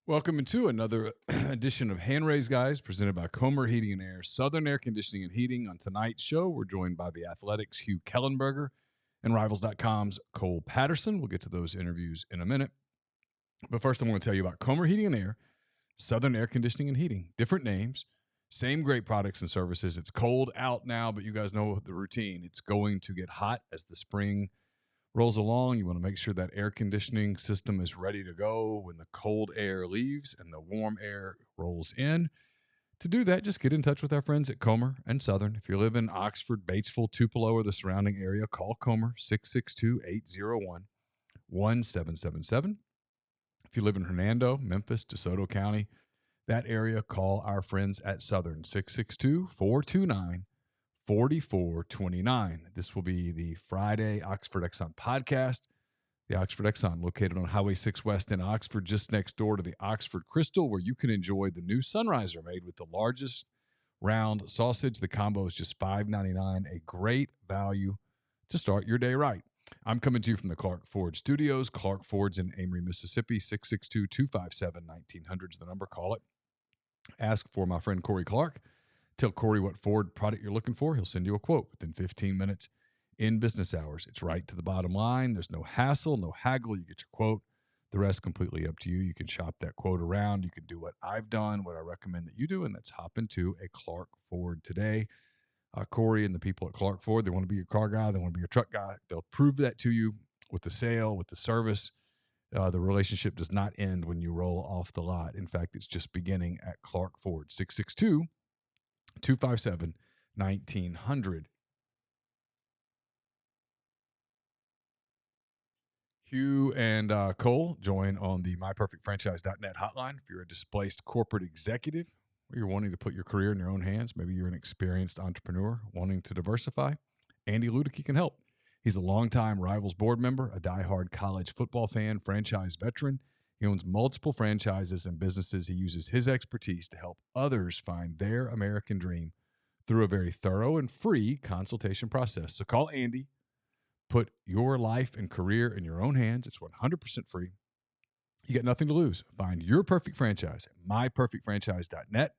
Welcome to another edition of Hand Raised Guys presented by Comer Heating and Air, Southern Air Conditioning and Heating. On tonight's show, we're joined by the Athletics' Hugh Kellenberger and Rivals.com's Cole Patterson. We'll get to those interviews in a minute. But first, I want to tell you about Comer Heating and Air, Southern Air Conditioning and Heating. Different names, same great products and services. It's cold out now, but you guys know the routine. It's going to get hot as the spring rolls along. You want to make sure that air conditioning system is ready to go when the cold air leaves and the warm air rolls in. To do that, just get in touch with our friends at Comer and Southern. If you live in Oxford, Batesville, Tupelo, or the surrounding area, call Comer 662-801-1777. If you live in Hernando, Memphis, DeSoto County, that area, call our friends at Southern 662-429-4429. This will be the Friday Oxford Exxon podcast. The Oxford Exxon, located on Highway 6 West in Oxford, just next door to the Oxford Crystal, where you can enjoy the new Sunriser made with the largest round sausage. The combo is just $5.99, a great value to start your day right. I'm coming to you from the Clark Ford Studios. Clark Ford's in Amory, Mississippi. 662-257-1900 is the number. Call it. Ask for my friend Corey Clark. Tell Corey what Ford product you're looking for. He'll send you a quote within 15 minutes in business hours. It's right to the bottom line. There's no hassle, no haggle. You get your quote. The rest completely up to you. You can shop that quote around. You can do what I've done, what I recommend that you do, and that's hop into a Clark Ford today. Corey and the people at Clark Ford, they want to be your car guy. They want to be your truck guy. They'll prove that to you with the sale, with the service. The relationship does not end when you roll off the lot. In fact, it's just beginning at Clark Ford. 662-257-1900. Hugh and Cole join on the MyPerfectFranchise.net hotline. If you're a displaced corporate executive or you're wanting to put your career in your own hands, maybe you're an experienced entrepreneur wanting to diversify, Andy Ludicky can help. He's a longtime Rivals board member, a diehard college football fan, franchise veteran. He owns multiple franchises and businesses. He uses his expertise to help others find their American dream through a very thorough and free consultation process. So call Andy. Put your life and career in your own hands. It's 100% free. You got nothing to lose. Find your perfect franchise at myperfectfranchise.net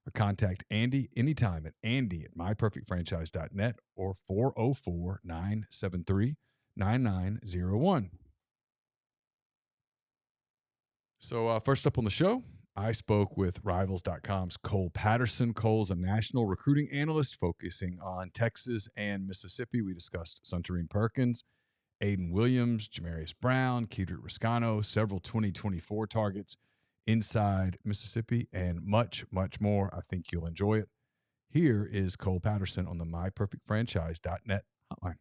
or contact Andy anytime at andy@myperfectfranchise.net or 404-973-9901. So first up on the show, I spoke with Rivals.com's Cole Patterson. Cole's a national recruiting analyst focusing on Texas and Mississippi. We discussed Suntarine Perkins, Ayden Williams, Jamarious Brown, Kedrick Reescano, several 2024 targets inside Mississippi, and much, much more. I think you'll enjoy it. Here is Cole Patterson on the MyPerfectFranchise.net hotline.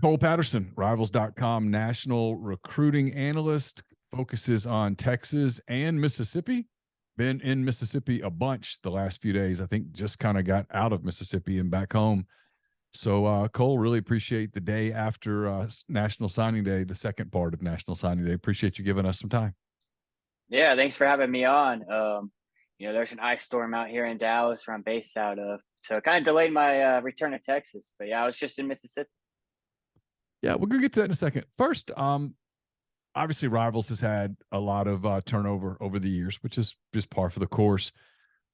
Cole Patterson, Rivals.com national recruiting analyst, focuses on Texas and Mississippi. Been in Mississippi a bunch the last few days. I think just kind of got out of Mississippi and back home. So, Cole, really appreciate the day after National Signing Day, the second part of National Signing Day. Appreciate you giving us some time. Yeah, thanks for having me on. There's an ice storm out here in Dallas where I'm based out of. So it kind of delayed my return to Texas. But, yeah, I was just in Mississippi. Yeah, we're going to get to that in a second. First, obviously Rivals has had a lot of turnover over the years, which is just par for the course.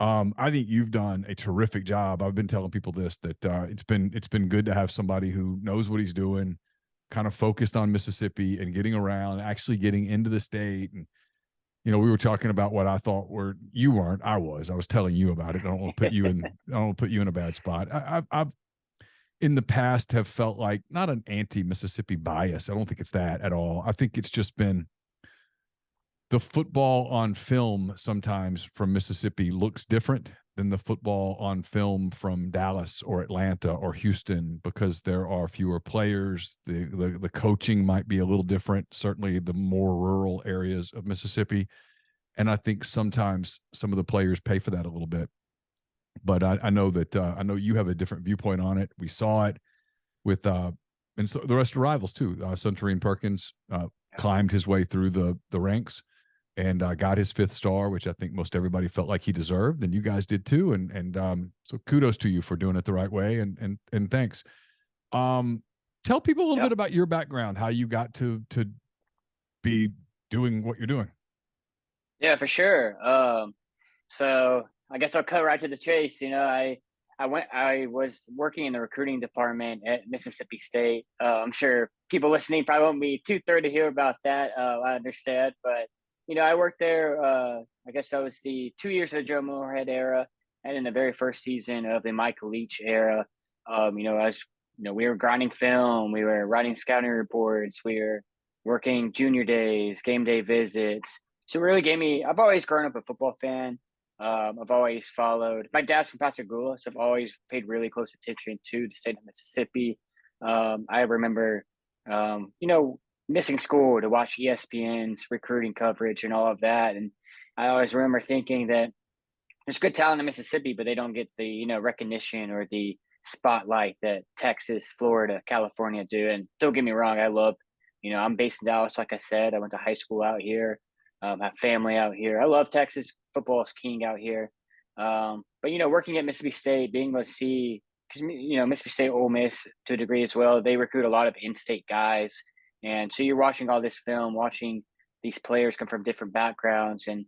I think you've done a terrific job. I've been telling people this, that it's been good to have somebody who knows what he's doing, kind of focused on Mississippi and getting around, actually getting into the state. And, we were talking about what I thought you weren't. I was telling you about it. I don't want to put you in a bad spot. I've in the past have felt like not an anti-Mississippi bias. I don't think it's that at all. I think it's just been the football on film sometimes from Mississippi looks different than the football on film from Dallas or Atlanta or Houston because there are fewer players. The coaching might be a little different, certainly the more rural areas of Mississippi. And I think sometimes some of the players pay for that a little bit. But I know that I know you have a different viewpoint on it. We saw it with and so the rest of the Rivals too. Suntarine Perkins climbed his way through the ranks and got his 5th star, which I think most everybody felt like he deserved, and you guys did too. And so kudos to you for doing it the right way, and thanks. Tell people a little Yep. bit about your background, how you got to be doing what you're doing. Yeah, for sure. So I guess I'll cut right to the chase. I was working in the recruiting department at Mississippi State. I'm sure people listening probably won't be too thrilled to hear about that. I understand, but I worked there. I guess that was the 2 years of the Joe Moorhead era, and in the very first season of the Michael Leach era. We were grinding film, we were writing scouting reports, we were working junior days, game day visits. So it really gave me. I've always grown up a football fan. I've always followed. My dad's from Pascagoula, so I've always paid really close attention to the state of Mississippi. I remember, missing school to watch ESPN's recruiting coverage and all of that. And I always remember thinking that there's good talent in Mississippi, but they don't get the recognition or the spotlight that Texas, Florida, California do. And don't get me wrong, I love. I'm based in Dallas, like I said. I went to high school out here. Have family out here. I love Texas. Football is king out here. But working at Mississippi State, being able to see, because Mississippi State, Ole Miss to a degree as well, they recruit a lot of in-state guys, and so you're watching all this film, watching these players come from different backgrounds, and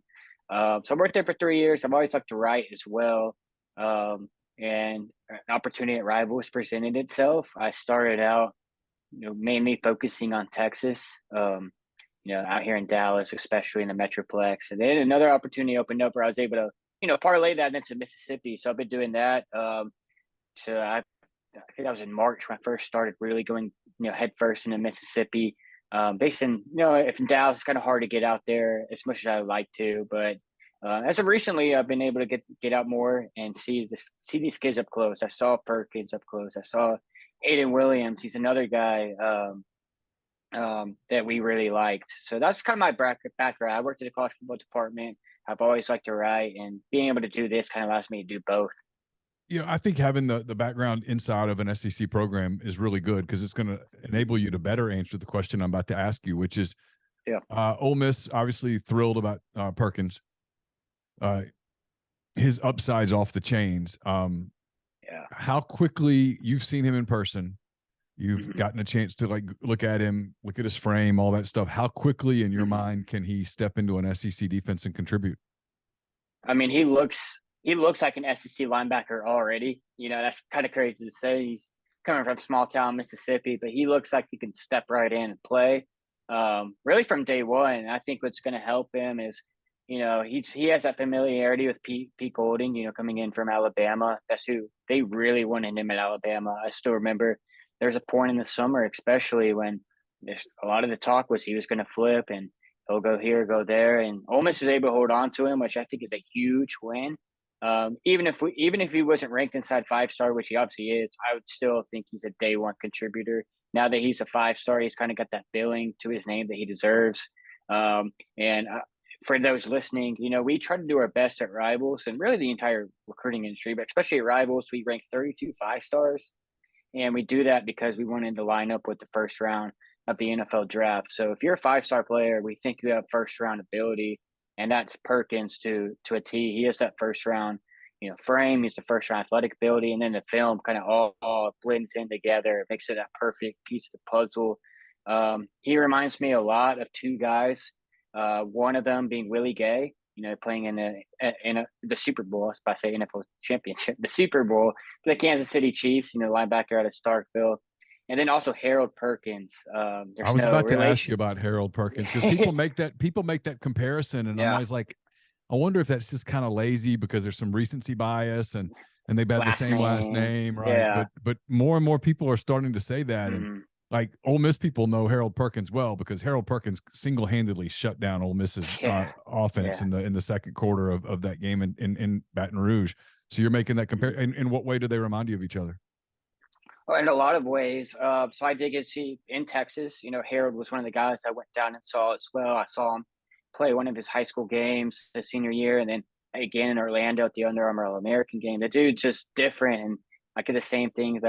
so I worked there for 3 years. I've always liked to write as well, and an opportunity at Rivals presented itself. I started out, mainly focusing on Texas. Out here in Dallas, especially in the Metroplex. And then another opportunity opened up where I was able to, parlay that into Mississippi. So I've been doing that. So I think that was in March when I first started really going, head first into Mississippi. Based in, if in Dallas, it's kind of hard to get out there as much as I would like to. But as of recently, I've been able to get out more and see these kids up close. I saw Perkins up close. I saw Ayden Williams. He's another guy. That we really liked. So that's kind of my background. I worked at the college football department. I've always liked to write, and being able to do this kind of allows me to do both. I think having the background inside of an SEC program is really good because it's going to enable you to better answer the question I'm about to ask you, which is, Ole Miss obviously thrilled about Perkins. His upside's off the chains. How quickly you've seen him in person? You've gotten a chance to look at him, look at his frame, all that stuff. How quickly in your mind can he step into an SEC defense and contribute? I mean, he looks like an SEC linebacker already. That's kind of crazy to say. He's coming from small town Mississippi, but he looks like he can step right in and play. Really from day one. I think what's going to help him is, he has that familiarity with Pete Golding, coming in from Alabama. That's who they really wanted him at Alabama. I still remember there's a point in the summer, especially when a lot of the talk was he was going to flip and he'll go here, go there, and Ole Miss was able to hold on to him, which I think is a huge win. Even if he wasn't ranked inside 5-star, which he obviously is, I would still think he's a day one contributor. Now that he's a 5-star, he's kind of got that billing to his name that he deserves. For those listening, we try to do our best at Rivals and really the entire recruiting industry, but especially at Rivals, we rank 32 5-stars. And we do that because we wanted to line up with the first round of the NFL draft. So if you're a 5-star player, we think you have first round ability, and that's Perkins to a T. He has that first round, frame. He's the first round athletic ability, and then the film kind of all blends in together. It makes it a perfect piece of the puzzle. He reminds me a lot of two guys. One of them being Willie Gay, playing in the Super Bowl. I was about to say NFL championship, the Super Bowl, for the Kansas City Chiefs, linebacker out of Starkville. And then also Harold Perkins. I was about to ask you about Harold Perkins because people make that comparison, and I'm always like, I wonder if that's just kind of lazy because there's some recency bias and they've had the same last name, right? Yeah. But more and more people are starting to say that, and Ole Miss people know Harold Perkins well because Harold Perkins single-handedly shut down Ole Miss's offense in the second quarter of that game in Baton Rouge. So you're making that comparison. In what way do they remind you of each other? Well, in a lot of ways. So I did get to see in Texas. Harold was one of the guys I went down and saw as well. I saw him play one of his high school games his senior year, and then again in Orlando at the Under Armour All-American game. The dude's just different, and I did the same thing.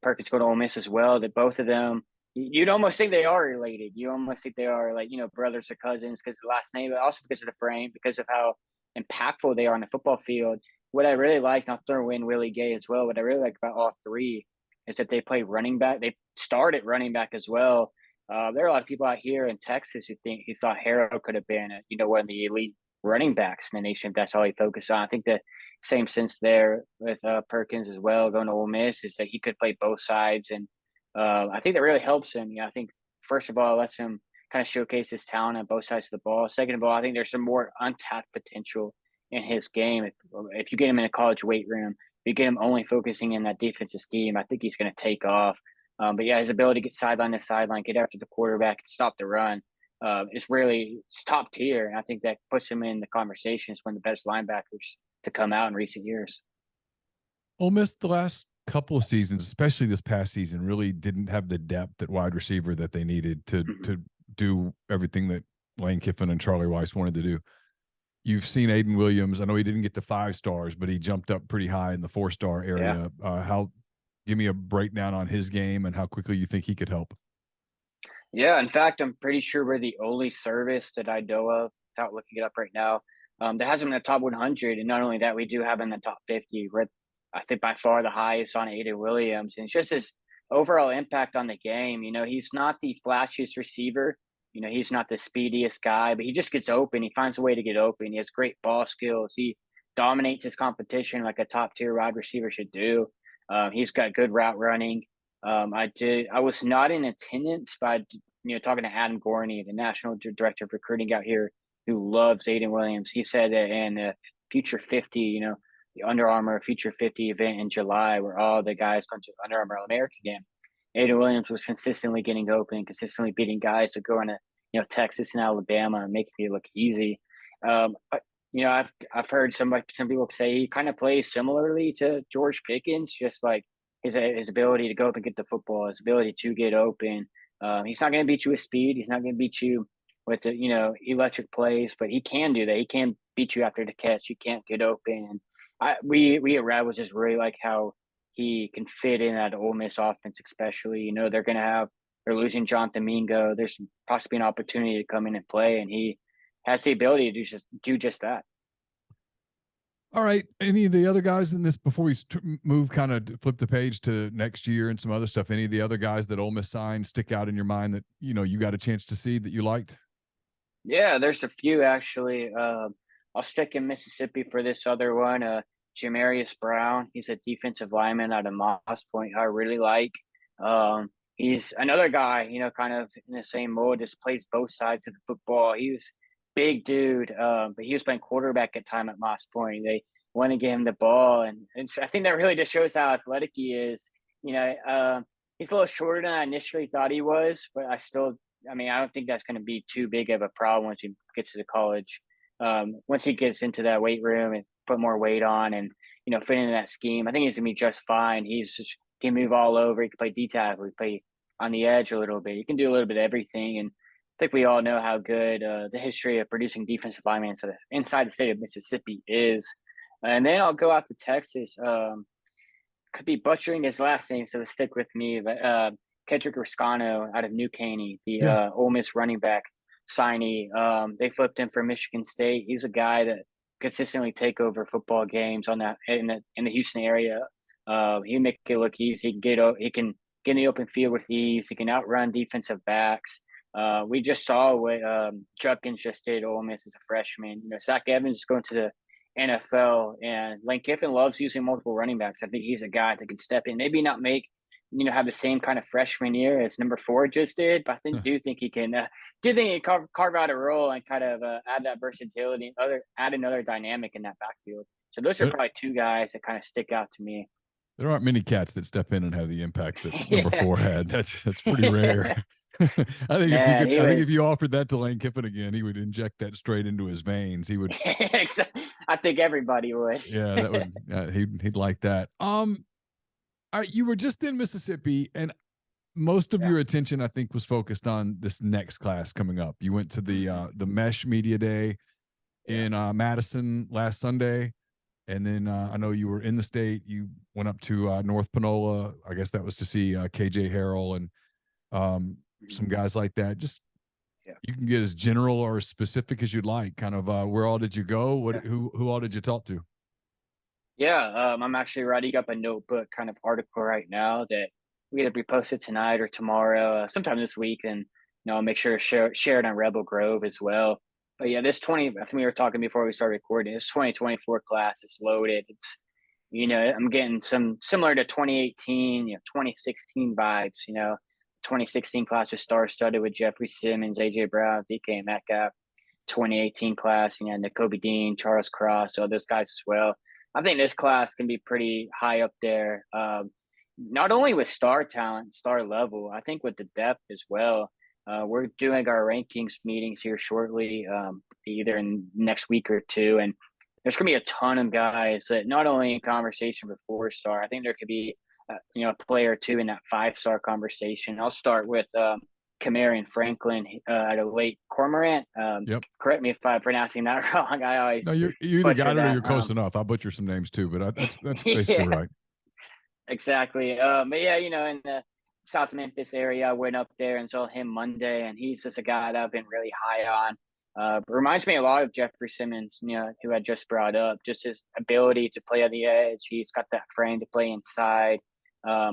Perkins go to Ole Miss as well. That both of them, you'd almost think they are related. You almost think they are brothers or cousins because of the last name, but also because of the frame, because of how impactful they are on the football field. What I really like, and I'll throw in Willie Gay as well. What I really like about all three is that they play running back. They start at running back as well. There are a lot of people out here in Texas who thought Harrow could have been, one of the elite running backs in the nation. If that's all he focused on. I think the same sense there with Perkins as well, going to Ole Miss, is that he could play both sides, and I think that really helps him. I think first of all, it lets him kind of showcase his talent on both sides of the ball. Second of all, I think there's some more untapped potential in his game. If you get him in a college weight room, if you get him only focusing in that defensive scheme, I think he's going to take off. But yeah, his ability to get sideline to sideline, get after the quarterback, and stop the run it's top tier. And I think that puts him in the conversation as one of the best linebackers to come out in recent years. Ole Miss the last couple of seasons, especially this past season, really didn't have the depth at wide receiver that they needed to do everything that Lane Kiffin and Charlie Weiss wanted to do. You've seen Ayden Williams. I know he didn't get to 5 stars, but he jumped up pretty high in the 4-star area. Yeah. Give me a breakdown on his game and how quickly you think he could help. Yeah, in fact, I'm pretty sure we're the only service that I know of, without looking it up right now, that has him in the top 100. And not only that, we do have him in the top 50. We're, I think, by far the highest on Ayden Williams. And it's just his overall impact on the game. He's not the flashiest receiver. He's not the speediest guy, but he just gets open. He finds a way to get open. He has great ball skills. He dominates his competition like a top-tier wide receiver should do. He's got good route running. I was not in attendance, but talking to Adam Gorney, the national director of recruiting out here, who loves Ayden Williams. He said that in the Future 50, the Under Armour Future 50 event in July, where all the guys going to Under Armour All-America game, Ayden Williams was consistently getting open, consistently beating guys that go into Texas and Alabama and making it look easy. I've heard some people say he kind of plays similarly to George Pickens, just like his ability to go up and get the football, his ability to get open. He's not going to beat you with speed. He's not going to beat you with electric plays, but he can do that. He can beat you after the catch. He can't get open. And we at Ravels just really like how he can fit in that Ole Miss offense, especially. They're losing John Domingo. There's possibly an opportunity to come in and play, and he has the ability to do just that. All right. Any of the other guys in this, before we move, kind of flip the page to next year and some other stuff, any of the other guys that Ole Miss signed stick out in your mind that, you got a chance to see that you liked? Yeah, there's a few actually. I'll stick in Mississippi for this other one. Jamarious Brown. He's a defensive lineman out of Moss Point, I really like. He's another guy, kind of in the same mold, just plays both sides of the football. He was big dude, but he was playing quarterback at time at Moss Point. They want to give him the ball, and I think that really just shows how athletic he is. He's a little shorter than I initially thought he was, but I don't think that's going to be too big of a problem once he gets to the college. Once he gets into that weight room and put more weight on and, fit into that scheme, I think he's going to be just fine. He can move all over. He can play D-tackle. He can play on the edge a little bit. He can do a little bit of everything. And I think we all know how good the history of producing defensive linemen inside the state of Mississippi is. And then I'll go out to Texas. Could be butchering his last name, so stick with me. But Kedrick Reescano out of New Caney, the Ole Miss running back signee. They flipped him for Michigan State. He's a guy that consistently take over football games in the Houston area. He make it look easy. He can get in the open field with ease. He can outrun defensive backs. We just saw what Judkins just did at Ole Miss as a freshman. Zach Evans is going to the NFL, and Lane Kiffin loves using multiple running backs. I think he's a guy that can step in, maybe not have the same kind of freshman year as number 4 just did, but I do think he can carve out a role and kind of add that versatility, add another dynamic in that backfield. So those are probably 2 guys that kind of stick out to me. There aren't many cats that step in and have the impact that number 4 had. That's pretty rare. I think if you offered that to Lane Kiffin again, he would inject that straight into his veins. He would. I think everybody would. Yeah, that would. He'd like that. All right, you were just in Mississippi, and most of your attention, I think, was focused on this next class coming up. You went to the Mesh Media Day in Madison last Sunday, and then I know you were in the state. You went up to North Panola. I guess that was to see KJ Harrell and some guys like that. Just you can get as general or as specific as you'd like. Kind of where all did you go? Who all did you talk to? Yeah, I'm actually writing up a notebook kind of article right now that we either be posted tonight or tomorrow, sometime this week, and I'll make sure to share it on Rebel Grove as well. But yeah, I think we were talking before we started recording. This 2024 class is loaded. It's I'm getting some similar to 2018, 2016 vibes. 2016 class was star-studded with Jeffrey Simmons, AJ Brown, DK Metcalf. 2018 class, N'Kobe Dean, Charles Cross, all those guys as well. I think this class can be pretty high up there. Not only with star talent, star level, I think with the depth as well. We're doing our rankings meetings here shortly, either in next week or two, and there's going to be a ton of guys that not only in conversation with 4-star. I think there could be, a player or two in that 5-star conversation. I'll start with Camarion Franklin at a late Cormorant. Yep. Correct me if I'm pronouncing that wrong. I always you either got it or you're close um, enough. I'll butcher some names too, but that's basically yeah, right. exactly. But yeah, in the South Memphis area, I went up there and saw him Monday, and he's just a guy that I've been really high on. Reminds me a lot of Jeffrey Simmons, who I just brought up. Just his ability to play on the edge. He's got that frame to play inside.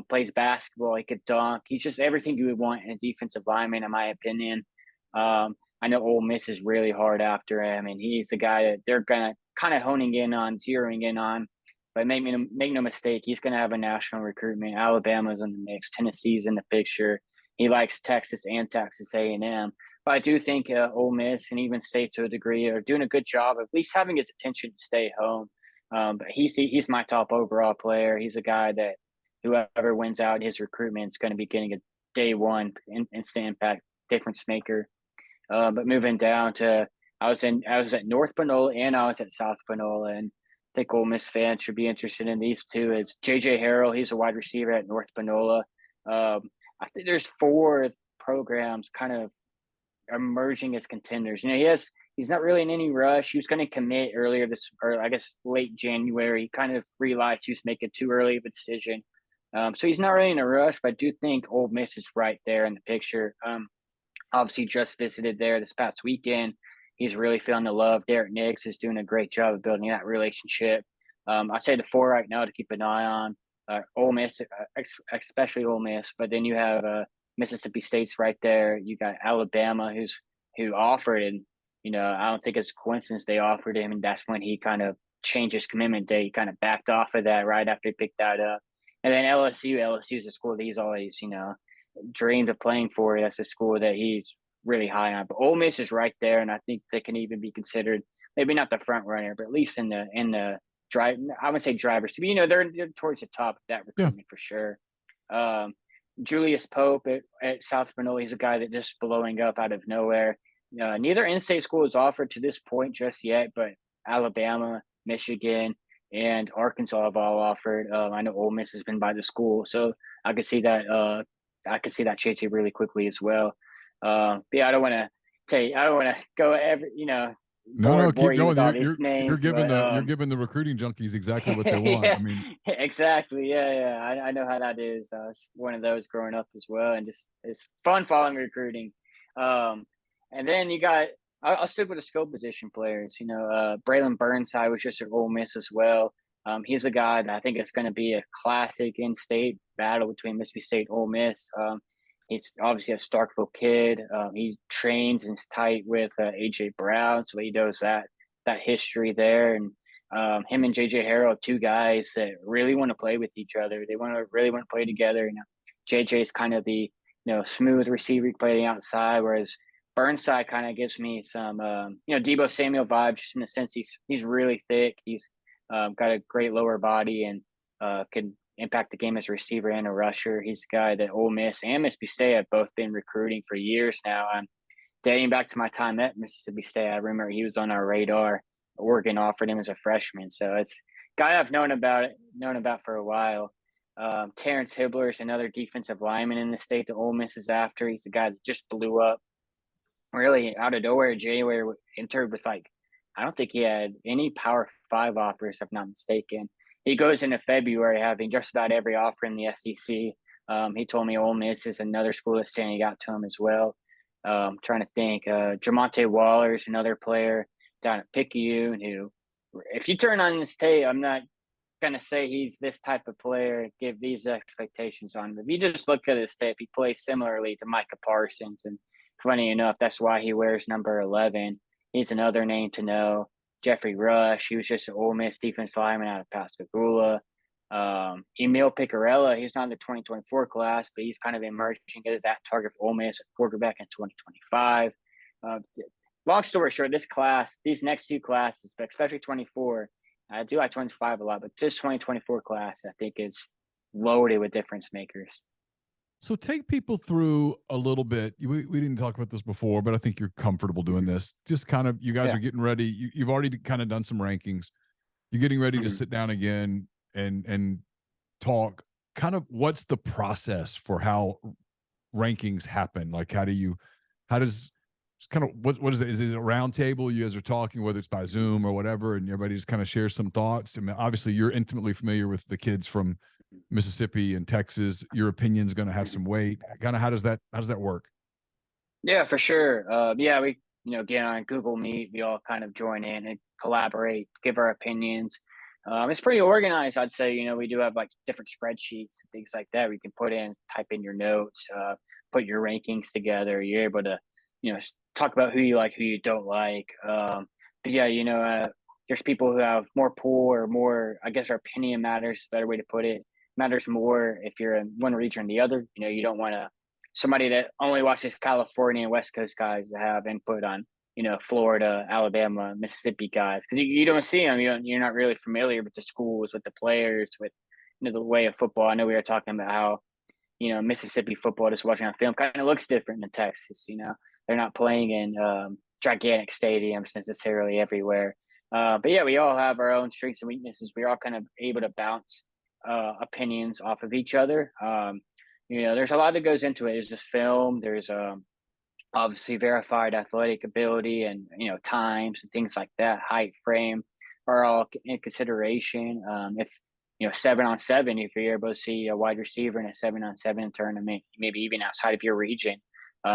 Plays basketball. He could dunk. He's just everything you would want in a defensive lineman, in my opinion. I know Ole Miss is really hard after him, and he's the guy that they're gonna kind of zeroing in on. But make no mistake, he's gonna have a national recruitment. Alabama's in the mix. Tennessee's in the picture. He likes Texas and Texas A&M. But I do think Ole Miss and even State to a degree are doing a good job of at least having his attention to stay home. But he's my top overall player. He's a guy that whoever wins out his recruitment is going to be getting a day one instant impact difference maker. But moving down to I was at North Panola and I was at South Panola, and I think Ole Miss fans should be interested in these two. It's JJ Harrell. He's a wide receiver at North Panola. I think there's 4 programs kind of emerging as contenders. He's not really in any rush. He was going to commit earlier or I guess late January. He kind of realized he was making too early of a decision. So he's not really in a rush, but I do think Ole Miss is right there in the picture. Obviously just visited there this past weekend. He's really feeling the love. Derek Nix is doing a great job of building that relationship. I say the 4 right now to keep an eye on. Ole Miss, especially Ole Miss, but then you have Mississippi State's right there. You got Alabama, who offered, and I don't think it's a coincidence they offered him, and that's when he kind of changed his commitment date. He kind of backed off of that right after he picked that up. And then LSU is a school that he's always dreamed of playing for. That's a school that he's really high on. But Ole Miss is right there, and I think they can even be considered maybe not the front runner, but at least in the drive. I would say drivers to be. They're towards the top of that recruitment for sure. Julius Pope at South Panola, he's a guy that just blowing up out of nowhere. Neither in-state school is offered to this point just yet, but Alabama, Michigan, and Arkansas have all offered. I know Ole Miss has been by the school, so I could see that. I could see that changing really quickly as well. Yeah, I don't want to go No, bore keep you with going. all these You're names. giving But, you're giving the recruiting junkies exactly what they want. yeah, I mean, exactly. Yeah. I know how that is. It's one of those growing up as well, and just it's fun following recruiting. And then you got I'll stick with the skill position players. Braylon Burnside was just at Ole Miss as well. He's a guy that I think it's going to be a classic in-state battle between Mississippi State and Ole Miss. He's obviously a Starkville kid. He trains and is tight with AJ Brown, so he knows that history there. And him and JJ Harrell are 2 guys that really want to play with each other. They really want to play together. JJ is kind of the smooth receiver playing outside, whereas Burnside kind of gives me some Deebo Samuel vibes, just in the sense he's really thick. He's got a great lower body and can impact the game as a receiver and a rusher. He's a guy that Ole Miss and Mississippi State have both been recruiting for years now. Dating back to my time at Mississippi State, I remember he was on our radar. Oregon offered him as a freshman, so it's a guy I've known about for a while. Terrence Hibbler is another defensive lineman in the state that Ole Miss is after. He's a guy that just blew up really out of nowhere in January, entered with I don't think he had any Power 5 offers, if I'm not mistaken. He goes into February having just about every offer in the SEC. He told me Ole Miss is another school that's standing out to him as well. Trying to think. Jamonte Waller is another player down at Picayune who, if you turn on this tape, I'm not gonna say he's this type of player, give these expectations on him. If you just look at his tape, he plays similarly to Micah Parsons, and funny enough, that's why he wears number 11. He's another name to know. Jeffrey Rush, he was just an Ole Miss defense lineman out of Pascagoula. Emil Picarella, he's not in the 2024 class, but he's kind of emerging as that target for Ole Miss at quarterback in 2025. Long story short, these next two classes, but especially 24, I do like 25 a lot, but just 2024 class, I think is loaded with difference makers. So take people through a little bit. We didn't talk about this before, but I think you're comfortable doing this. Just kind of, you guys are getting ready. You've already kind of done some rankings. You're getting ready to sit down again and talk. Kind of what's the process for how rankings happen? Like, how does kind of, what is it? Is it a round table? You guys are talking, whether it's by Zoom or whatever, and everybody just kind of shares some thoughts. I mean, obviously you're intimately familiar with the kids from Mississippi and Texas. Your opinion's going to have some weight. Kind of how does that work? Yeah, for sure. We get on Google Meet. We all kind of join in and collaborate, give our opinions. It's pretty organized, I'd say. We do have like different spreadsheets and things like that. We can put in, type in your notes, put your rankings together. You're able to, talk about who you like, who you don't like. There's people who have more pull or more, I guess our opinion matters, better way to put it, matters more if you're in one region or the other. You don't want somebody that only watches California and West Coast guys to have input on, Florida, Alabama, Mississippi guys, because you don't see them. You're not really familiar with the schools, with the players, with the way of football. I know we were talking about how Mississippi football, just watching on film, kind of looks different than Texas. They're not playing in gigantic stadiums necessarily everywhere. We all have our own strengths and weaknesses. We're all kind of able to bounce opinions off of each other. There's a lot that goes into it. There's just film. There's obviously verified athletic ability and, times and things like that. Height, frame are all in consideration. If 7-on-7, if you're able to see a wide receiver in a 7-on-7 tournament, maybe even outside of your region,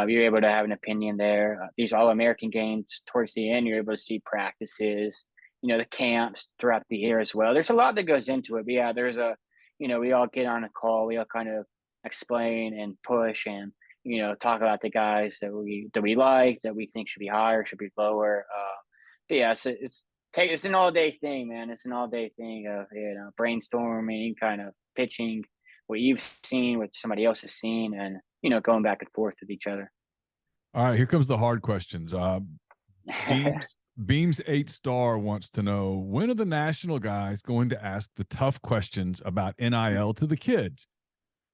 you're able to have an opinion there. These All-American games towards the end, you're able to see practices, the camps throughout the year as well. There's a lot that goes into it. But yeah, there's we all get on a call. We all kind of explain and push and, talk about the guys that we like, that we think should be higher, should be lower. It's an all-day thing, man. It's an all-day thing of, brainstorming, kind of pitching what you've seen, what somebody else has seen, and, going back and forth with each other. All right, here comes the hard questions. Beams 8-star wants to know, when are the national guys going to ask the tough questions about NIL to the kids?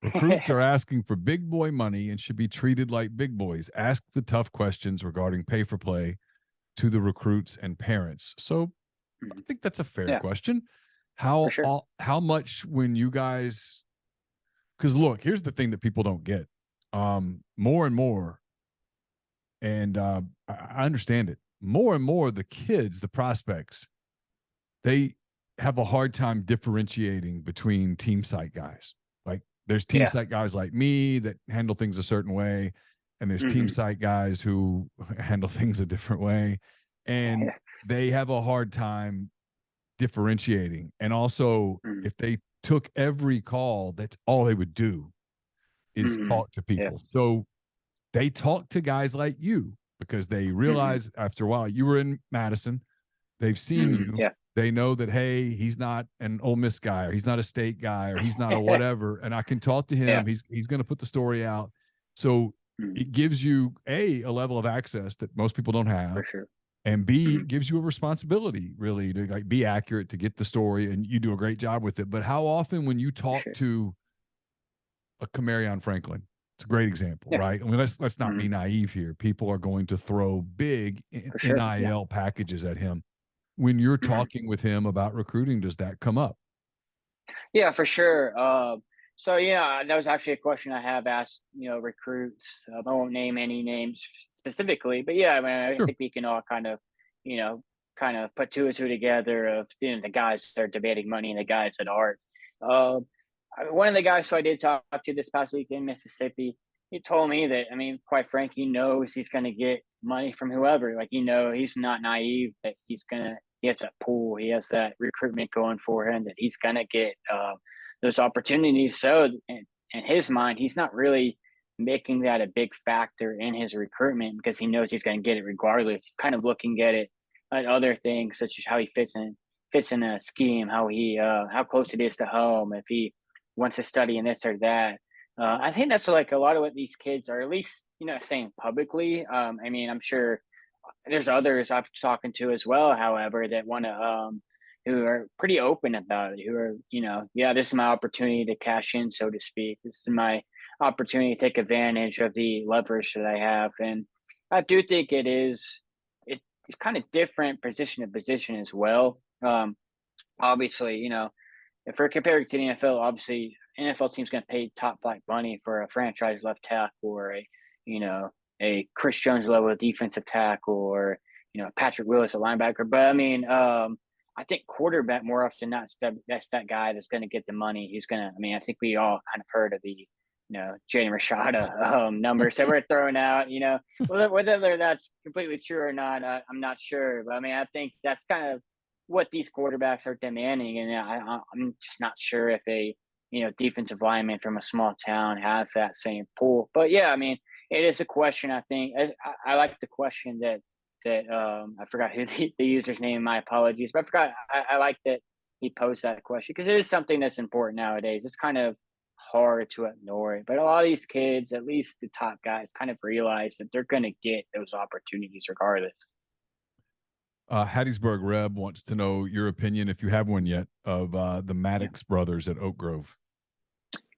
Recruits are asking for big boy money and should be treated like big boys. Ask the tough questions regarding pay for play to the recruits and parents. So I think that's a fair question. How much when you guys, because look, here's the thing that people don't get. More and more, and I understand it, more and more the kids, the prospects, they have a hard time differentiating between team site guys. Like there's team site guys like me that handle things a certain way, and there's team site guys who handle things a different way, and they have a hard time differentiating. And also, if they took every call, that's all they would do is talk to people. So they talk to guys like you because they realize after a while, you were in Madison, they've seen you, they know that, hey, he's not an Ole Miss guy, or he's not a State guy, or he's not a whatever, and I can talk to him. He's going to put the story out. So it gives you a level of access that most people don't have. For sure. And B, gives you a responsibility really to like be accurate, to get the story, and you do a great job with it. But how often when you talk to a Camarion Franklin, it's a great example, right? I mean, let's not be naive here. People are going to throw big NIL packages at him. When you're talking with him about recruiting, does that come up? Yeah, for sure. That was actually a question I have asked, recruits. I won't name any names specifically, but I think we can all kind of put two and two together of, the guys that are debating money and the guys that aren't. One of the guys who I did talk to this past week in Mississippi, he told me that, quite frank, he knows he's going to get money from whoever. Like, he's not naive that he's going to he has that pool, he has that recruitment going for him that he's gonna get those opportunities. So in his mind, he's not really making that a big factor in his recruitment because he knows he's going to get it regardless. He's kind of looking at it at other things such as how he fits in a scheme, how close it is to home, if he wants to study in this or that. I think that's like a lot of what these kids are at least saying publicly. I mean, I'm sure there's others I've talking to as well, however, that want to who are pretty open about it, who are, yeah, this is my opportunity to cash in, so to speak. This is my opportunity to take advantage of the leverage that I have. And I do think it's kind of different position to position as well. Obviously, if we're comparing to the NFL, obviously NFL team's going to pay top flight money for a franchise left tackle or a Chris Jones level defensive tackle or, Patrick Willis, a linebacker. But I mean, I think quarterback more often than not, that's that guy that's going to get the money. I think we all kind of heard of the, Jaden Rashada numbers that we're throwing out, whether that's completely true or not, I'm not sure. But I mean, I think that's kind of what these quarterbacks are demanding. And I'm just not sure if a, defensive lineman from a small town has that same pool. But yeah, I mean, it is a question. I think I like the question that I forgot who the user's name. My apologies, but I forgot. I like that he posed that question because it is something that's important nowadays. It's kind of hard to ignore it, but a lot of these kids, at least the top guys, kind of realize that they're going to get those opportunities regardless. Hattiesburg Reb wants to know your opinion, if you have one yet, of the Maddox brothers at Oak Grove.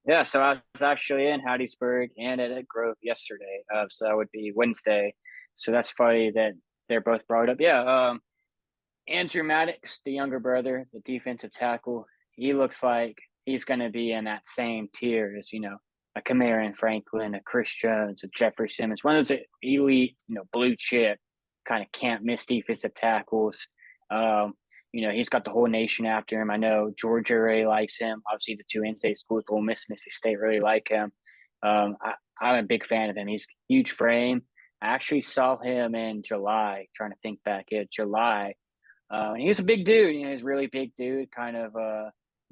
Yeah, so I was actually in Hattiesburg and at Oak Grove yesterday. So that would be Wednesday. So that's funny that they're both brought up. Yeah, Andrew Maddox, the younger brother, the defensive tackle, he looks like he's going to be in that same tier as, a Kamarion Franklin, a Chris Jones, a Jeffrey Simmons, one of those elite, blue chip kind of can't miss defensive tackles. He's got the whole nation after him. I know Georgia really likes him. Obviously, the two in-state schools, Ole Miss, Mississippi State, really like him. I'm a big fan of him. He's huge frame. I actually saw him in July, trying to think back at July. And he was a big dude. He's a really big dude, kind of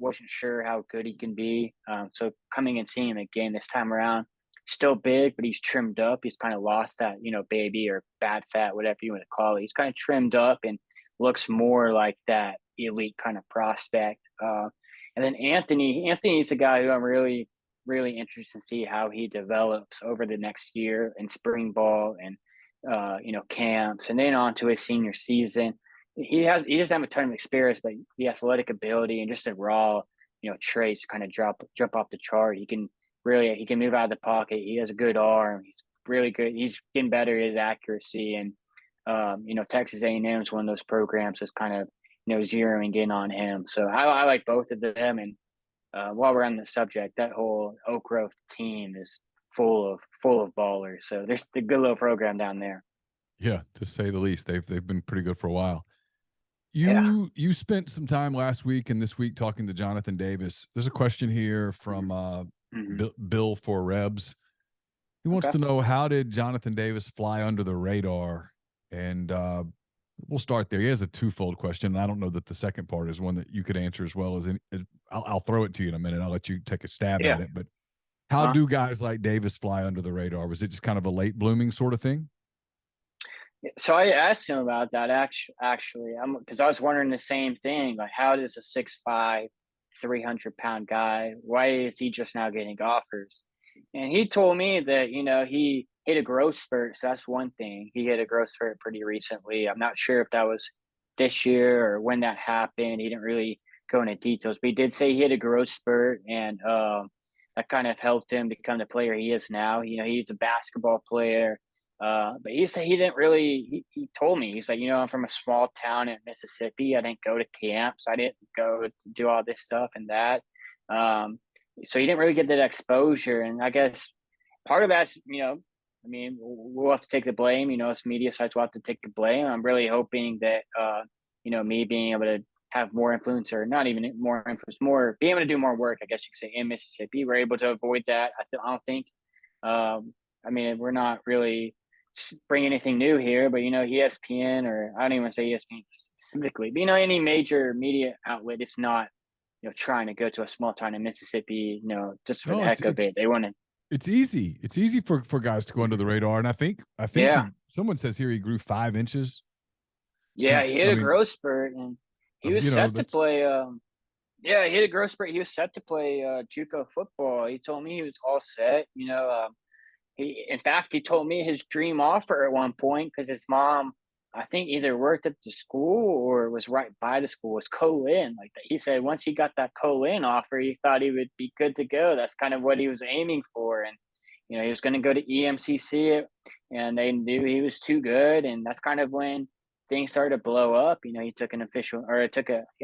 wasn't sure how good he can be. So coming and seeing him again this time around, still big, but he's trimmed up. He's kind of lost that, baby or bad fat, whatever you want to call it. He's kind of trimmed up and looks more like that elite kind of prospect. And then Anthony's a guy who I'm really, really interested to see how he develops over the next year in spring ball and, camps and then on to his senior season. He doesn't have a ton of experience, but the athletic ability and just the raw, traits kind of jump off the chart. He can move out of the pocket. He has a good arm. He's really good. He's getting better at his accuracy. And, Texas A&M is one of those programs that's kind of, zeroing in on him. So I like both of them. And while we're on the subject, that whole Oak Grove team is full of ballers. So there's a good little program down there. Yeah, to say the least. They've been pretty good for a while. You spent some time last week and this week talking to Jonathan Davis. There's a question here from Bill for Rebs. He wants to know, how did Jonathan Davis fly under the radar? And we'll start there. He has a twofold question. And I don't know that the second part is one that you could answer as well as I'll throw it to you in a minute. I'll let you take a stab at it. But how do guys like Davis fly under the radar? Was it just kind of a late blooming sort of thing? So I asked him about that actually, because I was wondering the same thing. Like, how does a 6'5", 300-pound guy, why is he just now getting offers? And he told me that, he hit a growth spurt. So that's one thing. He hit a growth spurt pretty recently. I'm not sure if that was this year or when that happened. He didn't really go into details, but he did say he hit a growth spurt, and that kind of helped him become the player he is now. He's a basketball player. But he said he didn't really, he told me, he's like, I'm from a small town in Mississippi. I didn't go to camps. I didn't go to do all this stuff and that. So he didn't really get that exposure. And I guess part of that's, we'll have to take the blame, us media sites will have to take the blame. I'm really hoping that, me being able to have more influence, or not even more influence, being able to do more work, I guess you could say, in Mississippi, we're able to avoid that. I don't think, we're not really bring anything new here, but ESPN, or I don't even want to say ESPN specifically, but any major media outlet is not trying to go to a small town in Mississippi, just for the heck of it. They want to. It's easy. It's easy for guys to go under the radar, and I think someone says here he grew 5 inches. Yeah, he hit a growth spurt, and he was set to play. He hit a growth spurt. He was set to play JUCO football. He told me he was all set. In fact, he told me his dream offer at one point, because his mom, I think, either worked at the school or was right by the school, was co-in. Like that. He said once he got that co-in offer, he thought he would be good to go. That's kind of what he was aiming for. And, he was going to go to EMCC, and they knew he was too good. And that's kind of when things started to blow up. He took an official, or I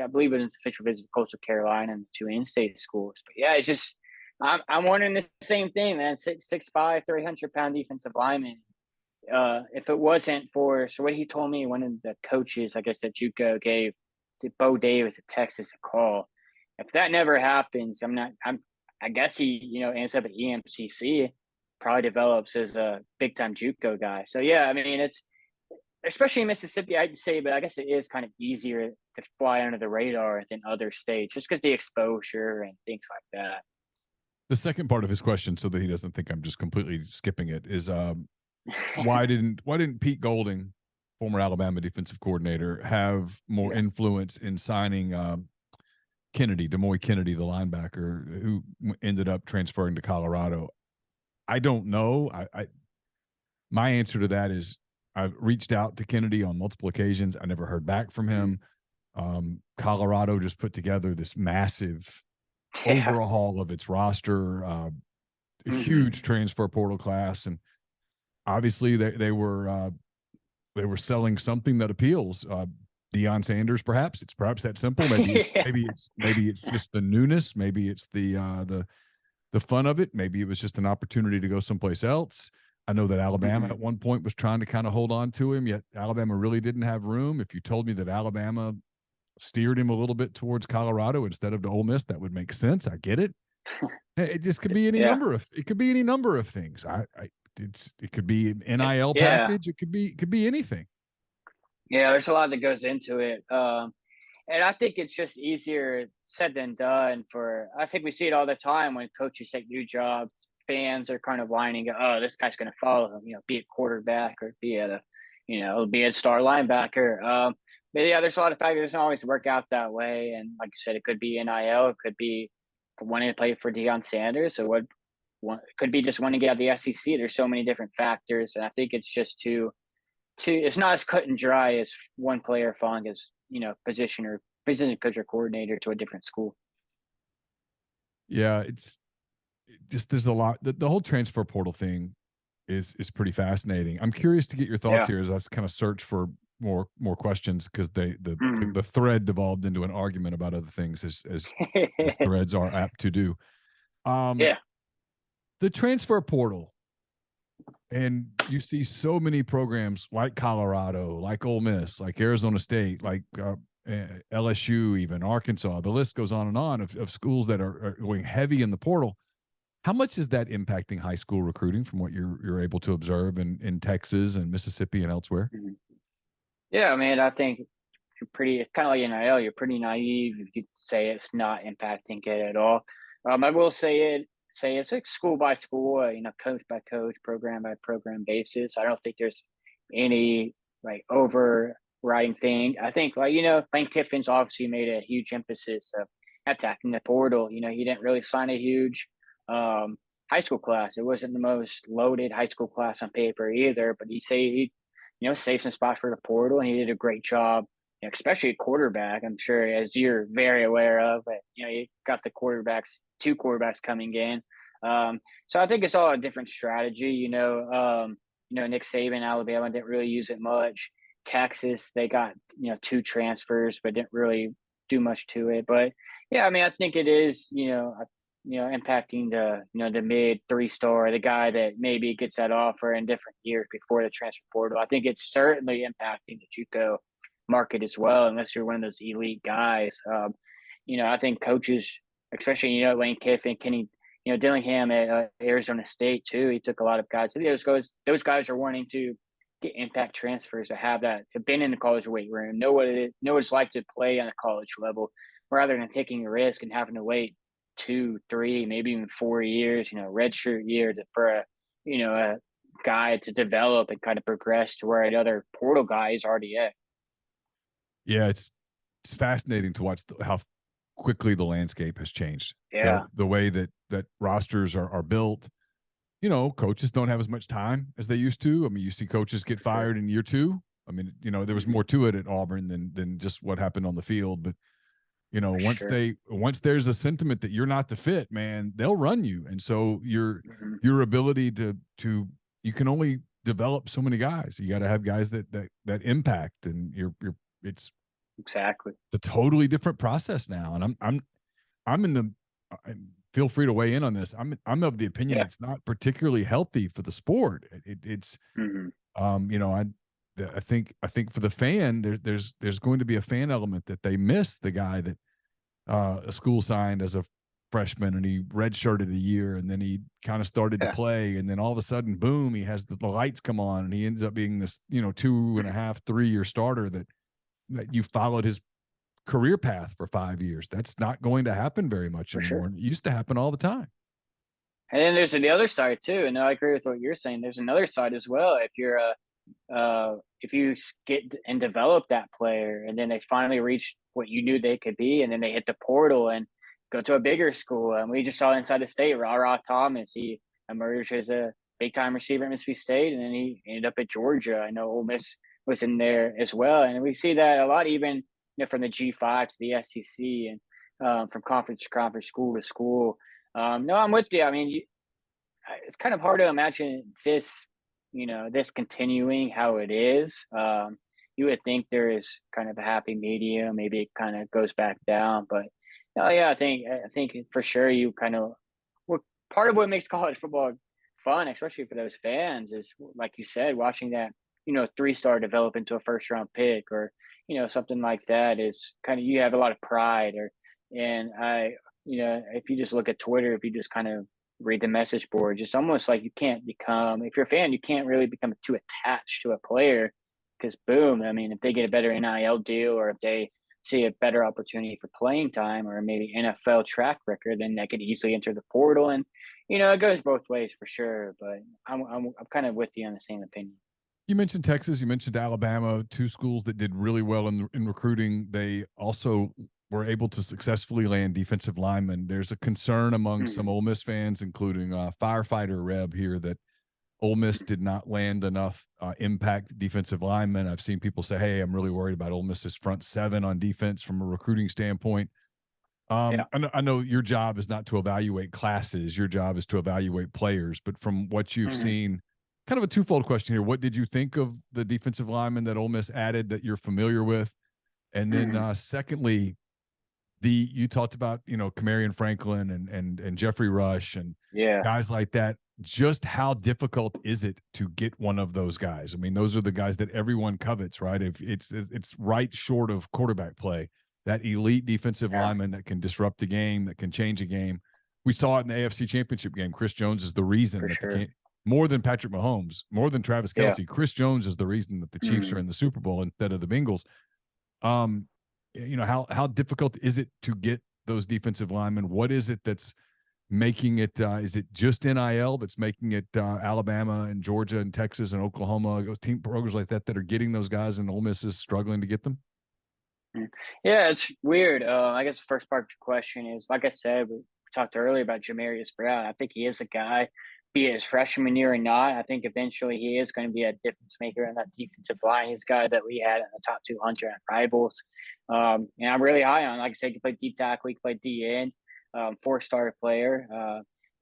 believe it was an official visit to Coastal Carolina and 2 in-state schools. But yeah, it's just, I'm wondering the same thing, man. 6'5", 300-pound defensive lineman. If it wasn't for, so what he told me, one of the coaches, I guess, at JUCO gave Bo Davis at Texas a call. If that never happens, I guess he, ends up at EMCC, probably develops as a big time JUCO guy. So yeah, I mean, it's, especially in Mississippi, I'd say, but I guess it is kind of easier to fly under the radar than other states, just because the exposure and things like that. The second part of his question, so that he doesn't think I'm just completely skipping it, is why didn't Pete Golding, former Alabama defensive coordinator, have more influence in signing Demoy Kennedy, the linebacker, who ended up transferring to Colorado? I don't know. My answer to that is I've reached out to Kennedy on multiple occasions. I never heard back from him. Colorado just put together this massive overhaul of its roster, a huge transfer portal class, and obviously they were selling something that appeals. Deion Sanders, perhaps it's that simple. Maybe it's just the newness. Maybe it's the fun of it. Maybe it was just an opportunity to go someplace else. I know that Alabama at one point was trying to kind of hold on to him, yet Alabama really didn't have room. If you told me that Alabama steered him a little bit towards Colorado instead of to Ole Miss, that would make sense. I get it. It just could be any number of things. It could be an NIL package. It could be anything. Yeah, there's a lot that goes into it. And I think it's just easier said than done. I think we see it all the time when coaches take new jobs. Fans are kind of whining, oh, this guy's going to follow him, be it quarterback or be it a star linebacker. But yeah, there's a lot of factors. It doesn't always work out that way. And like you said, it could be NIL. It could be wanting to play for Deion Sanders. Or it could be just wanting to get out of the SEC. There's so many different factors. And I think it's just it's not as cut and dry as one player falling as, position coach or coordinator to a different school. Yeah, it's just, there's a lot. The whole transfer portal thing is pretty fascinating. I'm curious to get your thoughts here as I kind of search for more questions, because the thread devolved into an argument about other things as threads are apt to do. The transfer portal, and you see so many programs like Colorado, like Ole Miss, like Arizona State, like LSU, even Arkansas. The list goes on and on of schools that are going heavy in the portal. How much is that impacting high school recruiting from what you're able to observe in Texas and Mississippi and elsewhere? Yeah, I mean, I think it's kind of like NIL. You're pretty naive if you say it's not impacting it at all. I will say it's like school by school, coach by coach, program by program basis. I don't think there's any like overriding thing. I think Lane Kiffin's obviously made a huge emphasis of attacking the portal. He didn't really sign a huge high school class. It wasn't the most loaded high school class on paper either, but he saved some spots for the portal, and he did a great job, especially at quarterback. I'm sure, as you're very aware of, but you got the two quarterbacks coming in. So I think it's all a different strategy. Nick Saban, Alabama didn't really use it much. Texas, they got 2 transfers, but didn't really do much to it. But yeah, I mean, I think it is impacting the mid 3-star, the guy that maybe gets that offer in different years before the transfer portal. I think it's certainly impacting the JUCO market as well, unless you're one of those elite guys. I think coaches, especially Lane Kiffin, Kenny, Dillingham at Arizona State too. He took a lot of guys. So those guys are wanting to get impact transfers that have been in the college weight room, know what it's like to play on a college level, rather than taking a risk and having to wait 2, 3, maybe even 4 years, redshirt year for a guy to develop and kind of progress to where another portal guy is already at. Yeah, it's fascinating to watch how quickly the landscape has changed. Yeah. The way that rosters are built. Coaches don't have as much time as they used to. I mean, you see coaches get fired in year 2. I mean, there was more to it at Auburn than just what happened on the field. But once there's a sentiment that you're not the fit, man, they'll run you. And so your ability to you can only develop so many guys. You got to have guys that impact, and it's exactly a totally different process now. And I'm in the feel free to weigh in on this. I'm of the opinion it's not particularly healthy for the sport. It's I think for the fan, there's going to be a fan element that they miss the guy that a school signed as a freshman and he redshirted a year, and then he kind of started to play, and then all of a sudden, boom, he has the lights come on, and he ends up being this 2.5, 3-year starter that you followed his career path for 5 years. That's not going to happen very much anymore. It used to happen all the time. And then there's the other side too, and I agree with what you're saying. There's another side as well. If you're if you get and develop that player, and then they finally reach what you knew they could be, and then they hit the portal and go to a bigger school. And we just saw inside the state, Ra Thomas, he emerged as a big time receiver at Mississippi State, and then he ended up at Georgia. I know Ole Miss was in there as well, and we see that a lot, even from the G5 to the SEC, and from conference to conference, school to school. No, I'm with you. I mean, it's kind of hard to imagine this, this continuing how it is. You would think there is kind of a happy medium. Maybe it kind of goes back down, but yeah, I think for sure you kind of, part of what makes college football fun, especially for those fans, is like you said, watching that 3-star develop into a first-round pick, or something like that, is kind of, you have a lot of pride. And if you just look at Twitter, if you just kind of read the message board, just almost like you can't become, if you're a fan, you can't really become too attached to a player, because boom, I mean, if they get a better NIL deal, or if they see a better opportunity for playing time, or maybe NFL track record, then they could easily enter the portal. And it goes both ways for sure. But I'm kind of with you on the same opinion. You mentioned Texas, you mentioned Alabama, 2 schools that did really well in recruiting. They also were able to successfully land defensive linemen. There's a concern among some Ole Miss fans, including firefighter Reb here, that Ole Miss did not land enough impact defensive linemen. I've seen people say, hey, I'm really worried about Ole Miss's front 7 on defense from a recruiting standpoint. I know your job is not to evaluate classes. Your job is to evaluate players. But from what you've seen, kind of a twofold question here. What did you think of the defensive lineman that Ole Miss added that you're familiar with? And then secondly, you talked about, Kamarion Franklin and Jeffrey Rush and guys like that. Just how difficult is it to get one of those guys? I mean, those are the guys that everyone covets, right? If it's right short of quarterback play, that elite defensive lineman that can disrupt the game, that can change a game. We saw it in the AFC Championship game. Chris Jones is the reason more than Patrick Mahomes, more than Travis Kelce. Chris Jones is the reason that the Chiefs are in the Super Bowl instead of the Bengals. How difficult is it to get those defensive linemen? What is it that's making it? Is it just NIL that's making it Alabama and Georgia and Texas and Oklahoma, those team programs like that are getting those guys, and Ole Miss is struggling to get them? Yeah, it's weird. I guess the first part of your question is, like I said, we talked earlier about Jamarious Brown. I think he is a guy, be it his freshman year or not, I think eventually he is going to be a difference maker in that defensive line. He's a guy that we had in the top 200 at Rivals. And I'm really high on. Like I said, he can play D tackle, he can play D end, 4-star player.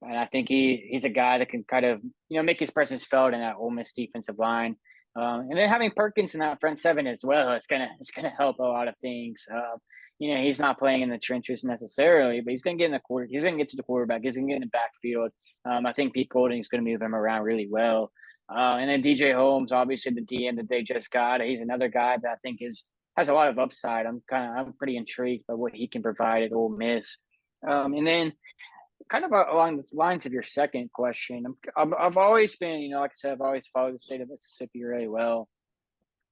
And I think he's a guy that can kind of, make his presence felt in that Ole Miss defensive line. And then having Perkins in that front 7 as well, it's gonna help a lot of things. He's not playing in the trenches necessarily, but he's gonna get in the quarter. He's gonna get to the quarterback. He's gonna get in the backfield. I think Pete Golding is gonna move him around really well. And then DJ Holmes, obviously the DN that they just got. He's another guy that I think has a lot of upside. I'm pretty intrigued by what he can provide at Ole Miss. And then kind of along the lines of your second question, I've always been, like I said, I've always followed the state of Mississippi really well,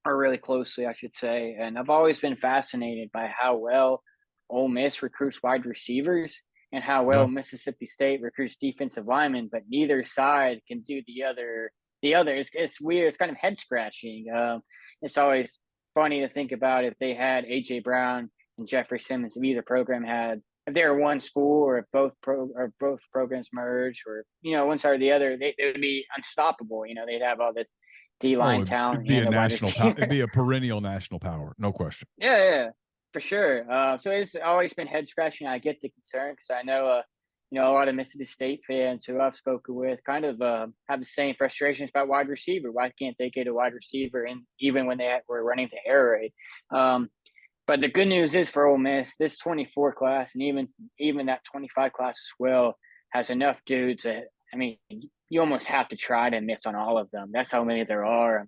or really closely, I should say. And I've always been fascinated by how well Ole Miss recruits wide receivers and how well Yeah. Mississippi State recruits defensive linemen, but neither side can do the other. It's weird. It's kind of head scratching. It's always funny to think about if they had AJ Brown and Jeffrey Simmons, if they were one school, or if both programs merged, or one side or the other, they would be unstoppable. They'd have all the D-line talent It'd be a and the wide national power. receiver. It'd be a perennial national power, no question. Yeah, for sure. So it's always been head scratching. I get the concern because I know, a lot of Mississippi State fans who I've spoken with kind of have the same frustrations about wide receiver. Why can't they get a wide receiver? And even when they were running the air raid. But the good news is for Ole Miss, this 24 class and even that 25 class as well has enough dudes that, you almost have to try to miss on all of them. That's how many there are.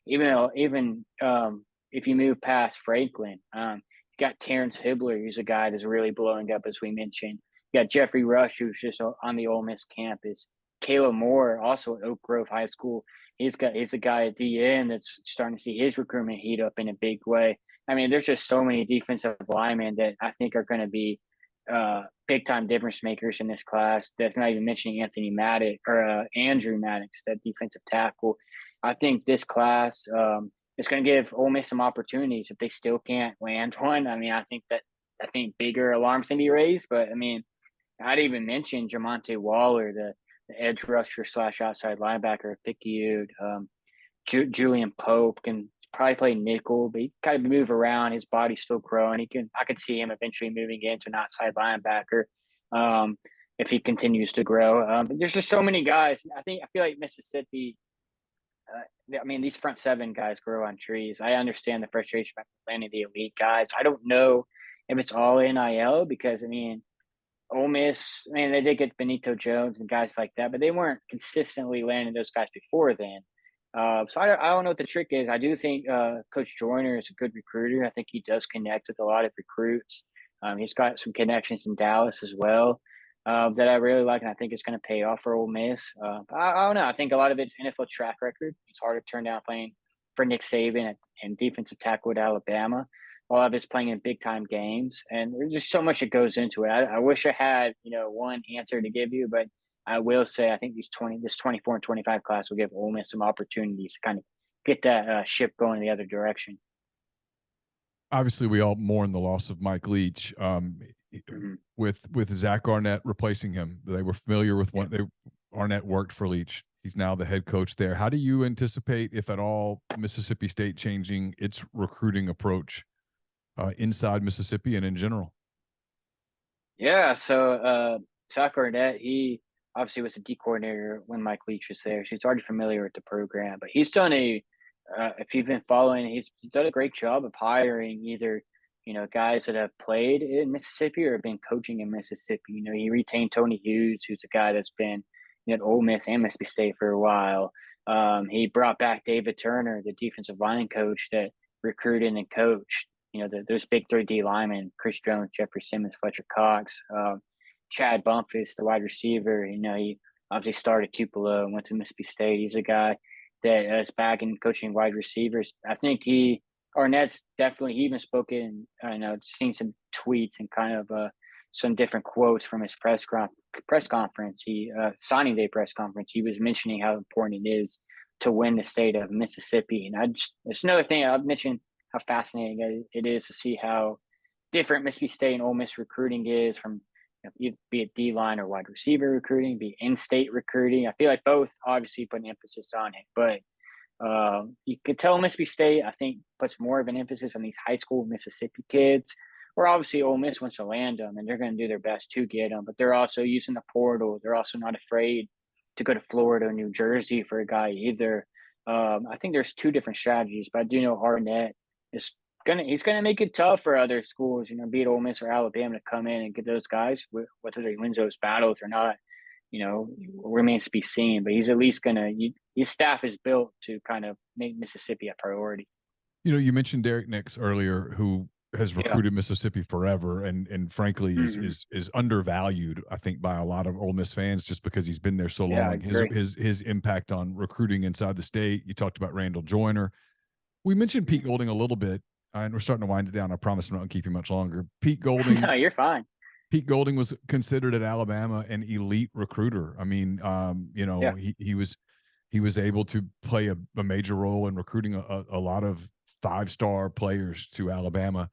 Even if you move past Franklin, you got Terrence Hibbler, who's a guy that's really blowing up, as we mentioned. You got Jeffrey Rush, who's just on the Ole Miss campus. Caleb Moore, also at Oak Grove High School. He's a guy at DN that's starting to see his recruitment heat up in a big way. There's just so many defensive linemen that I think are going to be big time difference makers in this class. That's not even mentioning Andrew Maddox, that defensive tackle. I think this class is going to give Ole Miss some opportunities if they still can't land one. I think bigger alarms can be raised, but I'd even mention Jamonte Waller, the edge rusher / outside linebacker at Picayune. Julian Pope can probably play nickel, but he kind of move around. His body's still growing. I could see him eventually moving into an outside linebacker if he continues to grow. But there's just so many guys. I feel like Mississippi. These front seven guys grow on trees. I understand the frustration about landing the elite guys. I don't know if it's all NIL because Ole Miss. They did get Benito Jones and guys like that, but they weren't consistently landing those guys before then. So I don't know what the trick is. I do think Coach Joyner is a good recruiter. I think he does connect with a lot of recruits. He's got some connections in Dallas as well that I really like, and I think it's going to pay off for Ole Miss. I don't know. I think a lot of it's NFL track record. It's hard to turn down playing for Nick Saban and defensive tackle at Alabama. A lot of it's playing in big-time games, and there's just so much that goes into it. I wish I had, one answer to give you, but I will say I think this 24 and 25 class will give Ole Miss some opportunities to kind of get that ship going the other direction. Obviously, we all mourn the loss of Mike Leach. With Zach Arnett replacing him, they were familiar with Arnett worked for Leach. He's now the head coach there. How do you anticipate, if at all, Mississippi State changing its recruiting approach inside Mississippi and in general? Yeah, so Zach Arnett, he obviously was a D coordinator when Mike Leach was there, so he's already familiar with the program. But he's done if you've been following, he's done a great job of hiring either guys that have played in Mississippi or have been coaching in Mississippi. He retained Tony Hughes, who's a guy that's been at Ole Miss and Mississippi State for a while. He brought back David Turner, the defensive line coach that recruited and coached. Those big 3D linemen: Chris Jones, Jeffrey Simmons, Fletcher Cox, Chad Bumpus, the wide receiver. He obviously started Tupelo and went to Mississippi State. He's a guy that is back in coaching wide receivers. I think Arnett's definitely, he even spoken, seen some tweets and kind of some different quotes from his press conference. Signing day press conference. He was mentioning how important it is to win the state of Mississippi. And it's another thing I've mentioned how fascinating it is to see how different Mississippi State and Ole Miss recruiting is from, be it D-line or wide receiver recruiting, be in-state recruiting. I feel like both obviously put an emphasis on it, but you could tell Mississippi State, I think, puts more of an emphasis on these high school Mississippi kids, where obviously Ole Miss wants to land them, and they're going to do their best to get them, but they're also using the portal. They're also not afraid to go to Florida or New Jersey for a guy either. I think there's two different strategies, but I do know Arnett he's gonna make it tough for other schools, be it Ole Miss or Alabama, to come in and get those guys. Whether he wins those battles or not, remains to be seen. But he's at least his staff is built to kind of make Mississippi a priority. You mentioned Derek Nix earlier, who has Yeah. recruited Mississippi forever, and frankly Mhm. is undervalued, I think, by a lot of Ole Miss fans just because he's been there so Yeah, I long. His agree. his his impact on recruiting inside the state. You talked about Randall Joyner. We mentioned Pete Mhm. Golding a little bit, and we're starting to wind it down. I promise I'm not going to keep you much longer. Pete Golding No, you're fine. Pete Golding was considered at Alabama an elite recruiter. I mean, Yeah. he was able to play a major role in recruiting a lot of 5-star players to Alabama.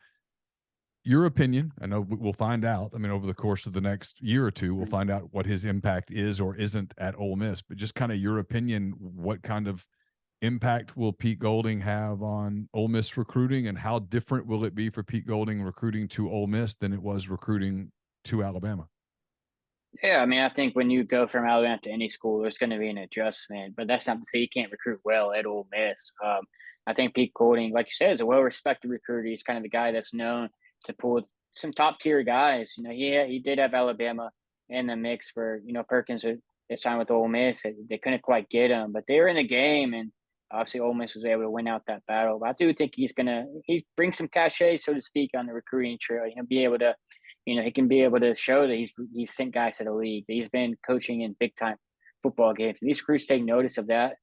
Your opinion, I know we'll find out. I mean, over the course of the next year or two, we'll Mhm. find out what his impact is or isn't at Ole Miss. But just kind of your opinion, what kind of impact will Pete Golding have on Ole Miss recruiting, and how different will it be for Pete Golding recruiting to Ole Miss than it was recruiting to Alabama? Yeah, I mean, I think when you go from Alabama to any school, there's going to be an adjustment, but that's not to say you can't recruit well at Ole Miss. I think Pete Golding, like you said, is a well-respected recruiter. He's kind of the guy that's known to pull some top-tier guys. You know, he did have Alabama in the mix for Perkins. They signed with Ole Miss. They couldn't quite get him, but they were in the game, and obviously Ole Miss was able to win out that battle. But I do think he brings some cachet, so to speak, on the recruiting trail. Be able to he can be able to show that he's sent guys to the league, that he's been coaching in big time football games. These crews take notice of that.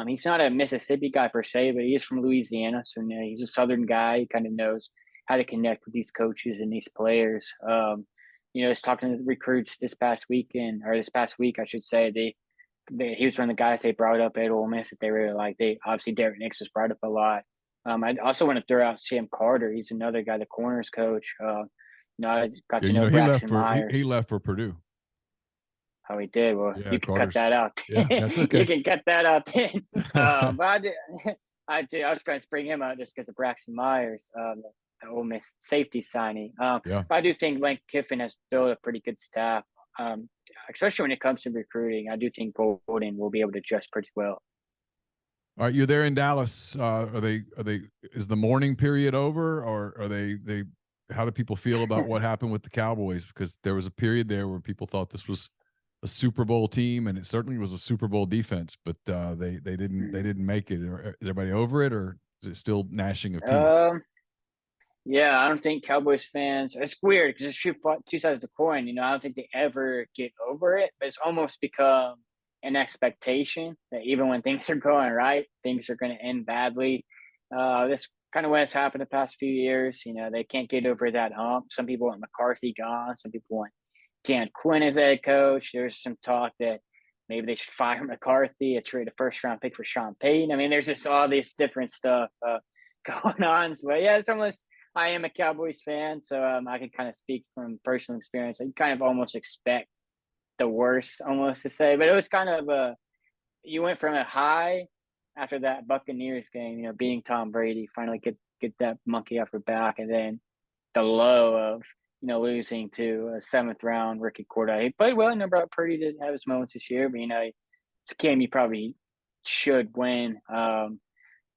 He's not a Mississippi guy per se, but he is from Louisiana, so he's a Southern guy. He kind of knows how to connect with these coaches and these players. He's talking to the recruits this past weekend, or this past week, I should say. He was one of the guys they brought up at Ole Miss that they really like. They obviously Derek Nix was brought up a lot. I also want to throw out Sam Carter. He's another guy, the corners coach. I got Yeah, to know he left Braxton for he Myers. left for Purdue. How he did. Well, Yeah, you can cut Carter's. that out. Yeah, that's You okay. can cut that out then. But I did. I was going to bring him out just because of Braxton Myers, the Ole Miss safety signing. Yeah. But I do think Lane Kiffin has built a pretty good staff, um, especially when it comes to recruiting. I do think Golden will be able to adjust pretty well. All right, you're there in Dallas. Are they is the mourning period over, or are they how do people feel about what happened with the Cowboys? Because there was a period there where people thought this was a Super Bowl team, and it certainly was a Super Bowl defense, but they didn't make it. Is everybody over it, or is it still gnashing of teeth? um, Yeah, I don't think Cowboys fans. It's weird because it's two sides of the coin. I don't think they ever get over it, but it's almost become an expectation that even when things are going right, things are going to end badly. This kind of what has happened the past few years. They can't get over that hump. Some people want McCarthy gone. Some people want Dan Quinn as head coach. There's some talk that maybe they should fire McCarthy and trade a first round pick for Sean Payton. I mean, there's just all this different stuff going on. But yeah, it's almost I am a Cowboys fan, so I can kind of speak from personal experience. I kind of almost expect the worst, almost to say, but it was kind of you went from a high after that Buccaneers game, beating Tom Brady, finally get that monkey off your back, and then the low of losing to a seventh round rookie quarterback. He played well. Brock Purdy did have his moments this year, but it's a game you probably should win.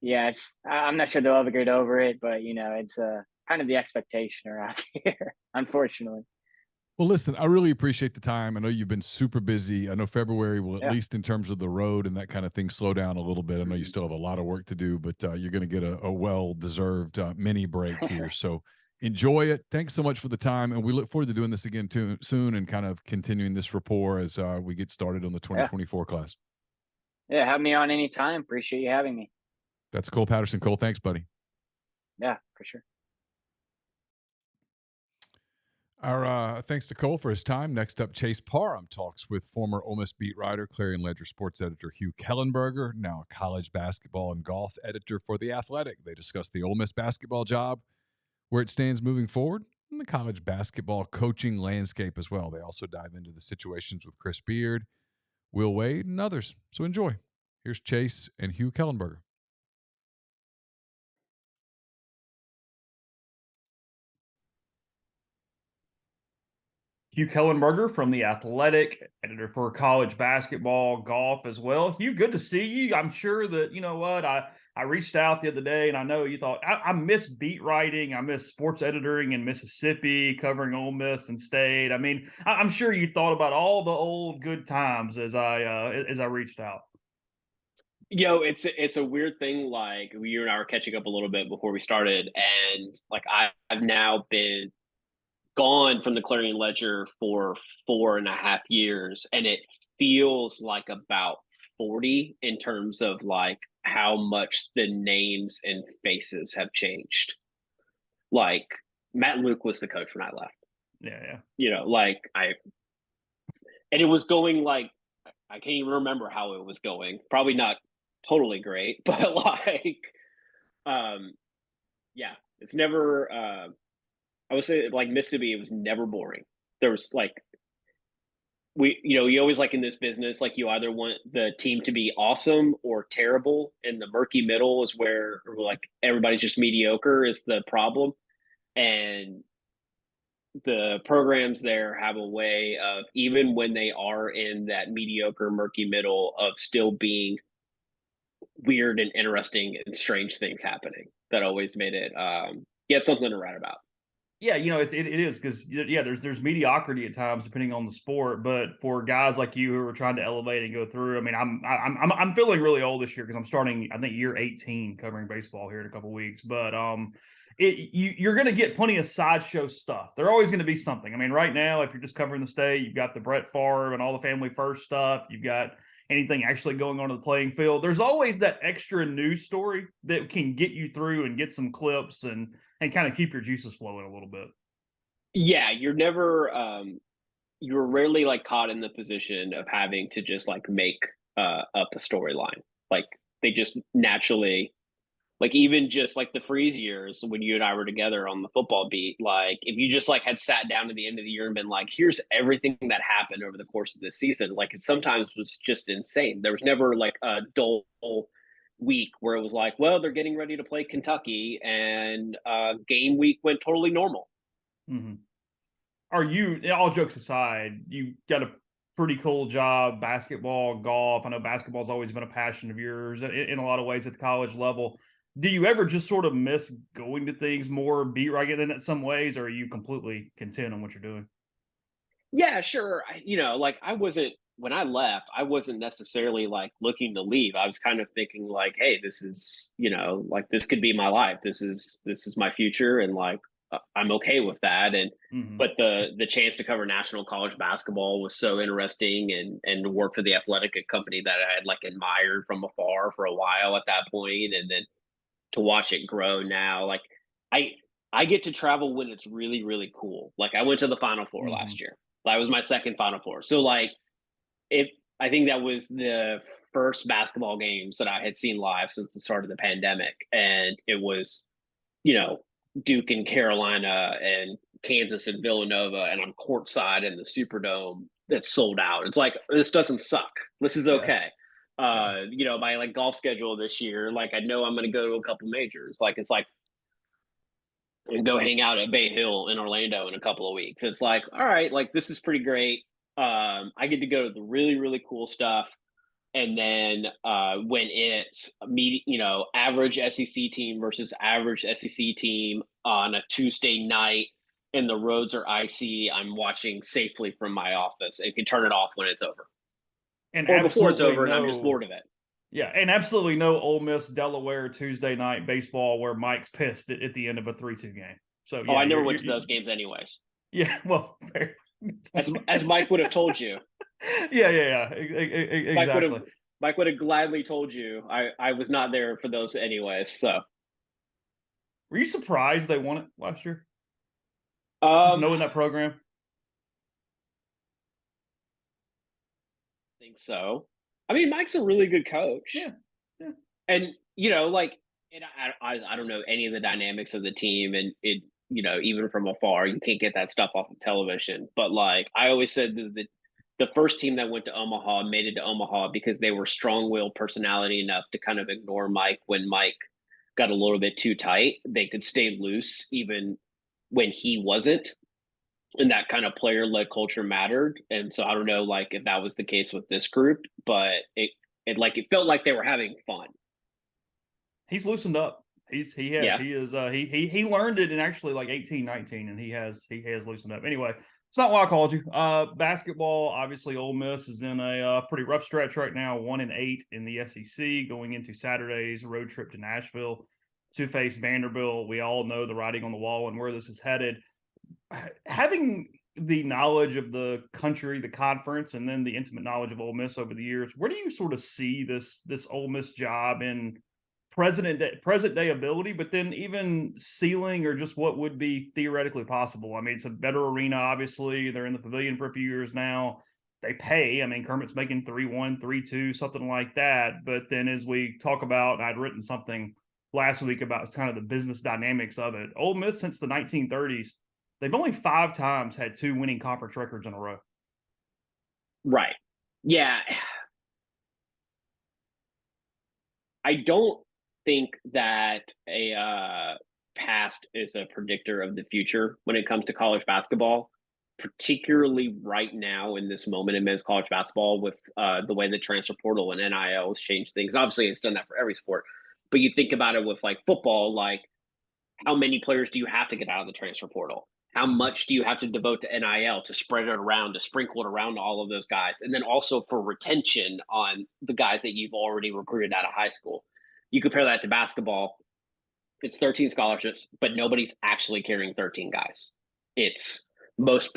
Yeah, I'm not sure they'll ever get over it, but it's kind of the expectation around here, unfortunately. Well, listen, I really appreciate the time. I know you've been super busy. I know February will, at Yeah. least in terms of the road and that kind of thing, slow down a little bit. I know you Mhm. still have a lot of work to do, but you're going to get a well-deserved mini break here. So enjoy it. Thanks so much for the time, and we look forward to doing this again soon and kind of continuing this rapport as we get started on the Yeah. 2024 class. Yeah. Have me on anytime. Appreciate you having me. That's Cole Patterson. Cole, thanks, buddy. Yeah, for sure. Our thanks to Cole for his time. Next up, Chase Parham talks with former Ole Miss beat writer, Clarion-Ledger sports editor Hugh Kellenberger, now a college basketball and golf editor for The Athletic. They discuss the Ole Miss basketball job, where it stands moving forward, and the college basketball coaching landscape as well. They also dive into the situations with Chris Beard, Will Wade, and others. So enjoy. Here's Chase and Hugh Kellenberger. Hugh Kellenberger from The Athletic, editor for college basketball, golf as well. Hugh, good to see you. I'm sure that, you know what, I reached out the other day and I know you thought, I miss beat writing. I miss sports editing in Mississippi, covering Ole Miss and State. I mean, I'm sure you thought about all the old good times as I reached out. It's a weird thing. Like you and I were catching up a little bit before we started, and like I've now been gone from the Clarion-Ledger for 4.5 years, and it feels like about 40 in terms of like how much the names and faces have changed. Like Matt Luke was the coach when I left. Yeah. Like and it was going like I can't even remember how it was going. Probably not totally great, but like yeah, it's never I would say like Mississippi, it was never boring. There was like you always like in this business, like you either want the team to be awesome or terrible, and the murky middle is where like everybody's just mediocre is the problem. And the programs there have a way of, even when they are in that mediocre, murky middle, of still being weird and interesting and strange things happening. That always made it get something to write about. Yeah, it is because there's mediocrity at times depending on the sport, but for guys like you who are trying to elevate and go through, I mean, I'm feeling really old this year because I'm starting, I think, year 18 covering baseball here in a couple of weeks, but you're going to get plenty of sideshow stuff. There's always going to be something. I mean, right now, if you're just covering the state, you've got the Brett Favre and all the Family First stuff. You've got anything actually going on the playing field. There's always that extra news story that can get you through and get some clips and kind of keep your juices flowing a little bit. Yeah, you're rarely like caught in the position of having to just like make up a storyline. Like they just naturally, like even just like the Freeze years when you and I were together on the football beat, like if you just like had sat down at the end of the year and been like, here's everything that happened over the course of this season, like it sometimes was just insane. There was never like a dull week where it was like, well, they're getting ready to play Kentucky and game week went totally normal. Mm-hmm. Are you, all jokes aside, you got a pretty cool job, basketball, golf. I know basketball's always been a passion of yours in a lot of ways at the college level. Do you ever just sort of miss going to things more, beat writing in some ways, or are you completely content on what you're doing? Yeah, sure. Like when I left, I wasn't necessarily like looking to leave. I was kind of thinking like, hey, this is, like this could be my life. This is my future, and like I'm okay with that. And but the chance to cover national college basketball was so interesting, and to work for the athletic company that I had like admired from afar for a while at that point, and then to watch it grow now. Like I get to travel when it's really, really cool. Like I went to the Final Four last year. That was my second Final Four. So like I think that was the first basketball games that I had seen live since the start of the pandemic. And it was, Duke and Carolina and Kansas and Villanova, and I'm courtside in the Superdome that's sold out. It's like, this doesn't suck. This is okay. My like golf schedule this year, like I know I'm going to go to a couple majors. Like it's like, and go hang out at Bay Hill in Orlando in a couple of weeks. It's like, all right, like this is pretty great. I get to go to the really, really cool stuff. And then when it's average SEC team versus average SEC team on a Tuesday night and the roads are icy, I'm watching safely from my office and can turn it off when it's over. And or before it's over and I'm just bored of it. Yeah, and absolutely no Ole Miss Delaware Tuesday night baseball where Mike's pissed at the end of a 3-2 game. So yeah, I never went to those games anyways. Yeah, well, as Mike would have told you. Yeah. Exactly. Mike would have gladly told you I was not there for those anyways. So, were you surprised they won it last year? Just knowing that program. I think so. I mean, Mike's a really good coach. Yeah. And I don't know any of the dynamics of the team, and it even from afar, you can't get that stuff off of television. But like I always said, the first team that went to Omaha made it to Omaha because they were strong-willed personality enough to kind of ignore Mike when Mike got a little bit too tight. They could stay loose even when he wasn't. And that kind of player-led culture mattered. And so I don't know, like, if that was the case with this group, but it felt like they were having fun. He's loosened up. He learned it in actually like 18, 19, and he has loosened up. Anyway, It's not why I called you. Basketball, obviously, Ole Miss is in a pretty rough stretch right now, 1-8 in the SEC, going into Saturday's road trip to Nashville to face Vanderbilt. We all know the writing on the wall and where this is headed. Having the knowledge of the country, the conference, and then the intimate knowledge of Ole Miss over the years, where do you sort of see this Ole Miss job in present day ability, but then even ceiling or just what would be theoretically possible? I mean, it's a better arena, obviously. They're in the Pavilion for a few years now. They pay. I mean, Kermit's making 3-1, 3-2, something like that. But then as we talk about, and I'd written something last week about kind of the business dynamics of it. Ole Miss, since the 1930s, they've only 5 times had 2 winning conference records in a row. Right. Yeah. I don't think that a past is a predictor of the future when it comes to college basketball, particularly right now in this moment in men's college basketball with the way the transfer portal and NIL has changed things. Obviously, it's done that for every sport, but you think about it with like football, like how many players do you have to get out of the transfer portal? How much do you have to devote to NIL to spread it around, to sprinkle it around to all of those guys? And then also for retention on the guys that you've already recruited out of high school. You compare that to basketball, it's 13 scholarships, but nobody's actually carrying 13 guys. It's most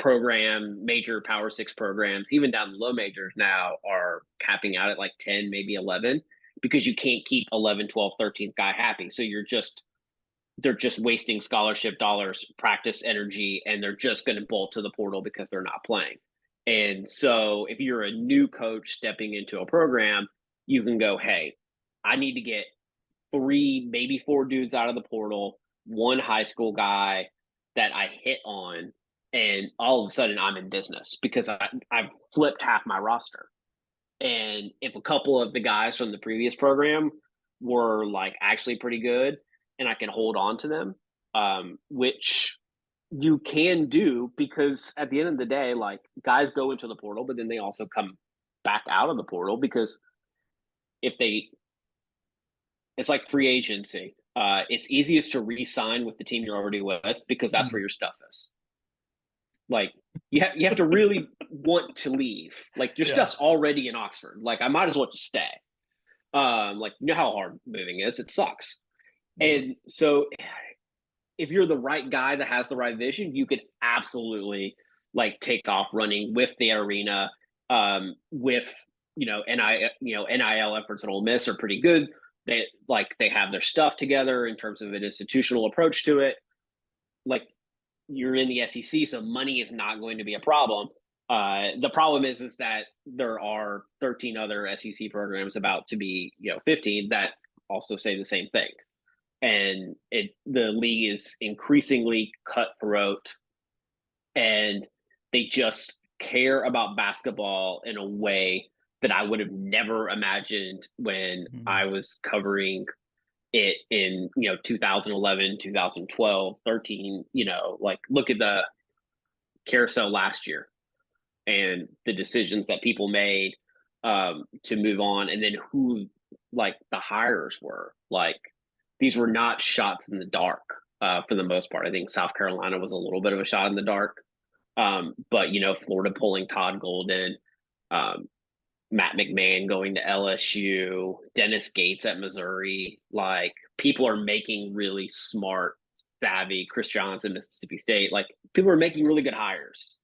major Power 6 programs, even down the low majors now, are capping out at like 10, maybe 11, because you can't keep 11, 12, 13th guy happy. So they're just wasting scholarship dollars, practice energy, and they're just going to bolt to the portal because they're not playing. And so if you're a new coach stepping into a program, you can go, hey, I need to get 3, maybe 4 dudes out of the portal, 1 high school guy that I hit on, and all of a sudden I'm in business because I've flipped half my roster. And if a couple of the guys from the previous program were like actually pretty good and I can hold on to them, which you can do, because at the end of the day, like, guys go into the portal, but then they also come back out of the portal because it's like free agency. It's easiest to re-sign with the team you're already with because that's where your stuff is. Like, you have to really want to leave. Like, your stuff's already in Oxford. Like, I might as well just stay. Like, you know how hard moving is. It sucks. And so if you're the right guy that has the right vision, you could absolutely like take off running with the arena, with, NIL efforts at Ole Miss are pretty good. They have their stuff together in terms of an institutional approach to it. Like, you're in the SEC, so money is not going to be a problem. The problem is that there are 13 other SEC programs about to be, 15 that also say the same thing. And the league is increasingly cutthroat, and they just care about basketball in a way that I would have never imagined when I was covering it in 2011, 2012, 13. Like, look at the carousel last year and the decisions that people made to move on, and then who like the hires were. Like, these were not shots in the dark for the most part. I think South Carolina was a little bit of a shot in the dark. But, Florida pulling Todd Golden, Matt McMahon going to LSU, Dennis Gates at Missouri. Like, people are making really smart, savvy, Chris Johnson, Mississippi State. Like, people are making really good hires.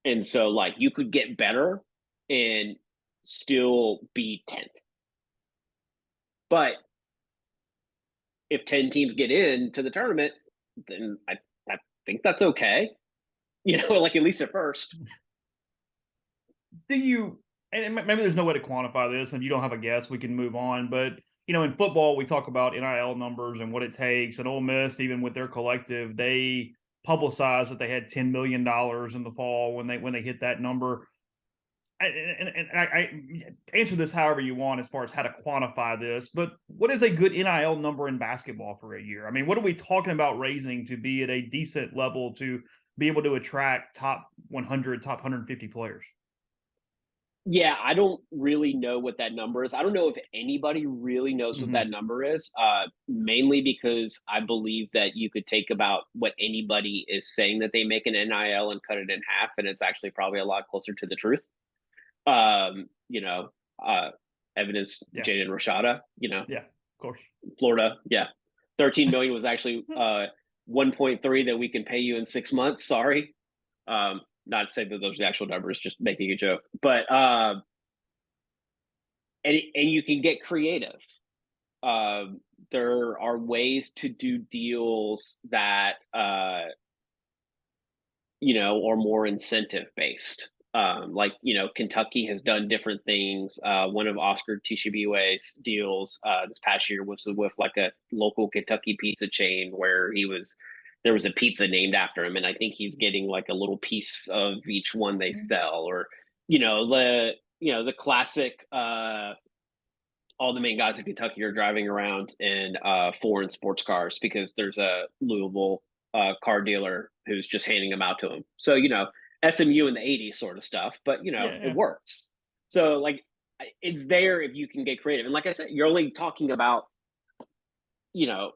And so, like, you could get better and still be 10th. But if 10 teams get into the tournament, then I think that's okay. Like, at least at first. Do you, and maybe there's no way to quantify this and you don't have a guess, we can move on. But, in football, we talk about NIL numbers and what it takes. And Ole Miss, even with their collective, they publicized that they had $10 million in the fall when they hit that number. I answer this however you want as far as how to quantify this, but what is a good NIL number in basketball for a year? I mean, what are we talking about raising to be at a decent level to be able to attract top 100, top 150 players? Yeah, I don't really know what that number is. I don't know if anybody really knows what that number is, mainly because I believe that you could take about what anybody is saying that they make an NIL and cut it in half, and it's actually probably a lot closer to the truth. You know, evidence Jaden Rashada, you know. Yeah, of course. Florida, yeah. 13 million was actually 1.3 that we can pay you in 6 months. Sorry. Not to say that those are the actual numbers, just making a joke. But and you can get creative. There are ways to do deals that you know, are more incentive based. Like, you know, Kentucky has done different things. One of Oscar Tshiebwe's deals this past year was with like a local Kentucky pizza chain where there was a pizza named after him, and I think he's getting like a little piece of each one they sell, or the classic. All the main guys in Kentucky are driving around in foreign sports cars because there's a Louisville car dealer who's just handing them out to him. So, you know, SMU in the 80s sort of stuff, but, you know, it works. So, like, it's there if you can get creative. And like I said, you're only talking about, you know,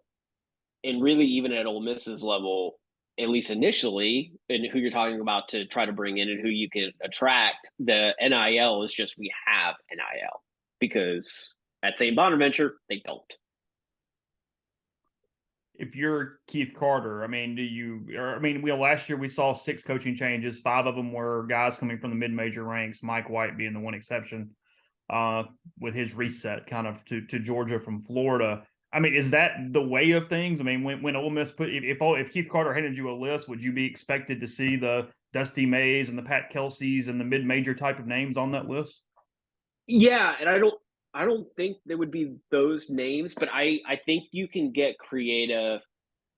and really even at Ole Miss's level, at least initially, and who you're talking about to try to bring in and who you can attract, the NIL is just we have NIL because at St. Bonaventure, they don't. If you're Keith Carter, I mean, last year we saw 6 coaching changes. 5 of them were guys coming from the mid-major ranks, Mike White being the one exception, with his reset kind of to Georgia from Florida. I mean, is that the way of things? I mean, when Ole Miss if Keith Carter handed you a list, would you be expected to see the Dusty Mays and the Pat Kelseys and the mid-major type of names on that list? Yeah, and I don't think there would be those names, but I think you can get creative.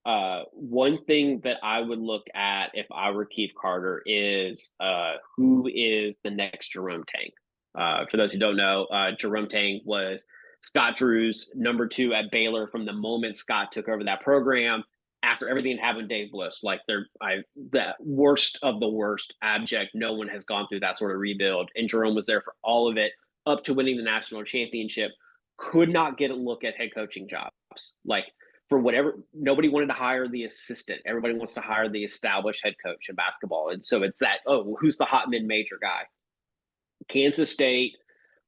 One thing that I would look at if I were Keith Carter is who is the next Jerome Tang. For those who don't know, Jerome Tang was Scott Drew's number 2 at Baylor from the moment Scott took over that program. After everything happened with Dave Bliss, like the worst of the worst, abject. No one has gone through that sort of rebuild, and Jerome was there for all of it, up to winning the national championship. Could not get a look at head coaching jobs. Like, for whatever, nobody wanted to hire the assistant. Everybody wants to hire the established head coach in basketball. And so it's that, who's the hot mid-major guy? Kansas State,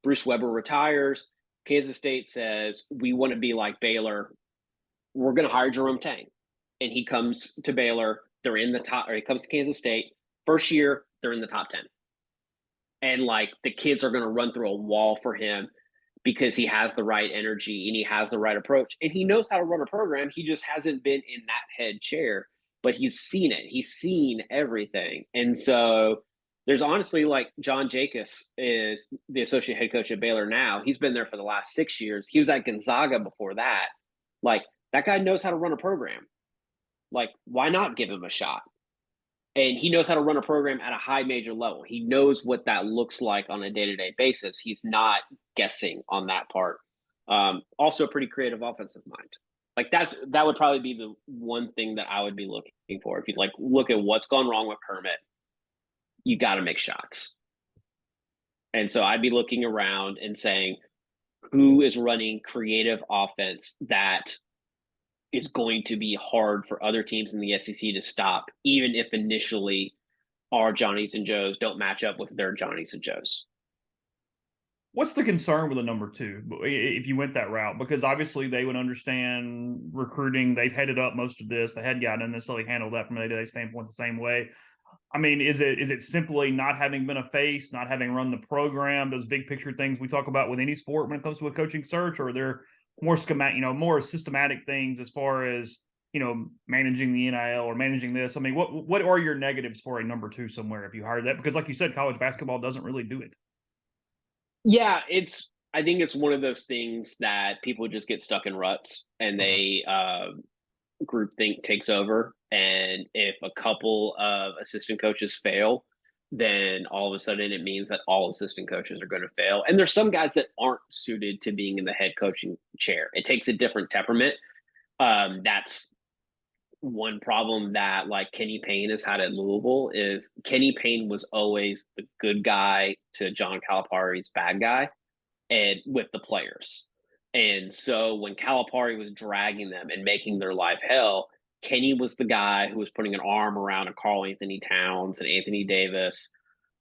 Bruce Weber retires. Kansas State says, we want to be like Baylor. We're going to hire Jerome Tang. And he comes to Baylor. They're in the top, or he comes to Kansas State. First year, they're in the top 10. And like the kids are going to run through a wall for him because he has the right energy and he has the right approach and he knows how to run a program. He just hasn't been in that head chair, but he's seen it. He's seen everything. And so there's honestly, like, John Jacobs is the associate head coach at Baylor now. He's been there for the last 6 years. He was at Gonzaga before that. Like, that guy knows how to run a program. Like, why not give him a shot? And he knows how to run a program at a high major level. He knows what that looks like on a day-to-day basis. He's not guessing on that part. Also a pretty creative offensive mind. Like, that would probably be the one thing that I would be looking for. If you like look at what's gone wrong with Kermit, you got to make shots. And so I'd be looking around and saying, who is running creative offense that is going to be hard for other teams in the SEC to stop, even if initially our Johnnies and Joes don't match up with their Johnnies and Joes. What's the concern with the number 2 if you went that route? Because obviously they would understand recruiting. They've headed up most of this. The head guy doesn't necessarily handle that from a day-to-day standpoint the same way. I mean, is it simply not having been a face, not having run the program, those big picture things we talk about with any sport when it comes to a coaching search, or are there more schematic, more systematic things as far as, managing the NIL or managing this? I mean, what are your negatives for a number 2 somewhere if you hire that? Because like you said, college basketball doesn't really do it. Yeah, I think it's one of those things that people just get stuck in ruts and they groupthink takes over. And if a couple of assistant coaches fail, then all of a sudden it means that all assistant coaches are going to fail. And there's some guys that aren't suited to being in the head coaching chair. It takes a different temperament. That's one problem that like Kenny Payne has had at Louisville is Kenny Payne was always the good guy to John Calipari's bad guy, and with the players. And so when Calipari was dragging them and making their life hell, Kenny was the guy who was putting an arm around a Carl Anthony Towns and Anthony Davis,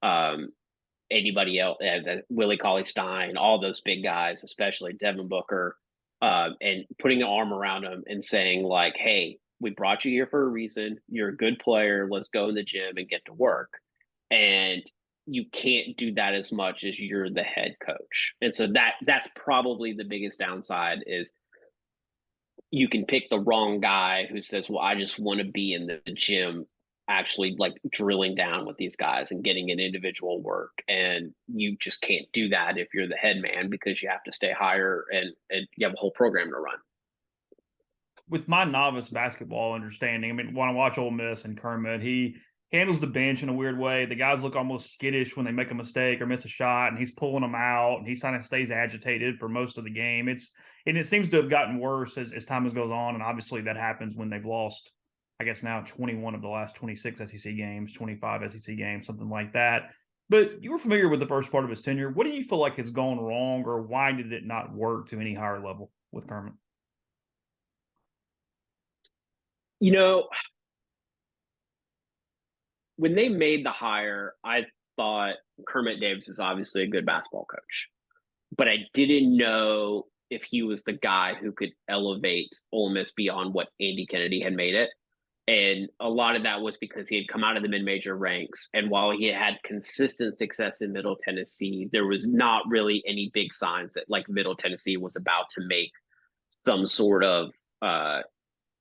um, anybody else, Willie Cauley-Stein, all those big guys, especially Devin Booker, and putting an arm around them and saying like, "Hey, we brought you here for a reason. You're a good player. Let's go in the gym and get to work." And you can't do that as much as you're the head coach. And so that's probably the biggest downside is you can pick the wrong guy who says, well, I just want to be in the gym actually like drilling down with these guys and getting an individual work. And you just can't do that if you're the head man because you have to stay higher and you have a whole program to run. With my novice basketball understanding, I mean, when I watch Ole Miss and Kermit, he handles the bench in a weird way. The guys look almost skittish when they make a mistake or miss a shot, and he's pulling them out, and he kind of stays agitated for most of the game. It seems to have gotten worse as time goes on, and obviously that happens when they've lost, I guess now 21 of the last 26 SEC games, 25 SEC games, something like that. But you were familiar with the first part of his tenure. What do you feel like has gone wrong, or why did it not work to any higher level with Kermit? You know, when they made the hire, I thought Kermit Davis is obviously a good basketball coach, but I didn't know if he was the guy who could elevate Ole Miss beyond what Andy Kennedy had made it. And a lot of that was because he had come out of the mid-major ranks. And while he had consistent success in Middle Tennessee, there was not really any big signs that like Middle Tennessee was about to make some sort of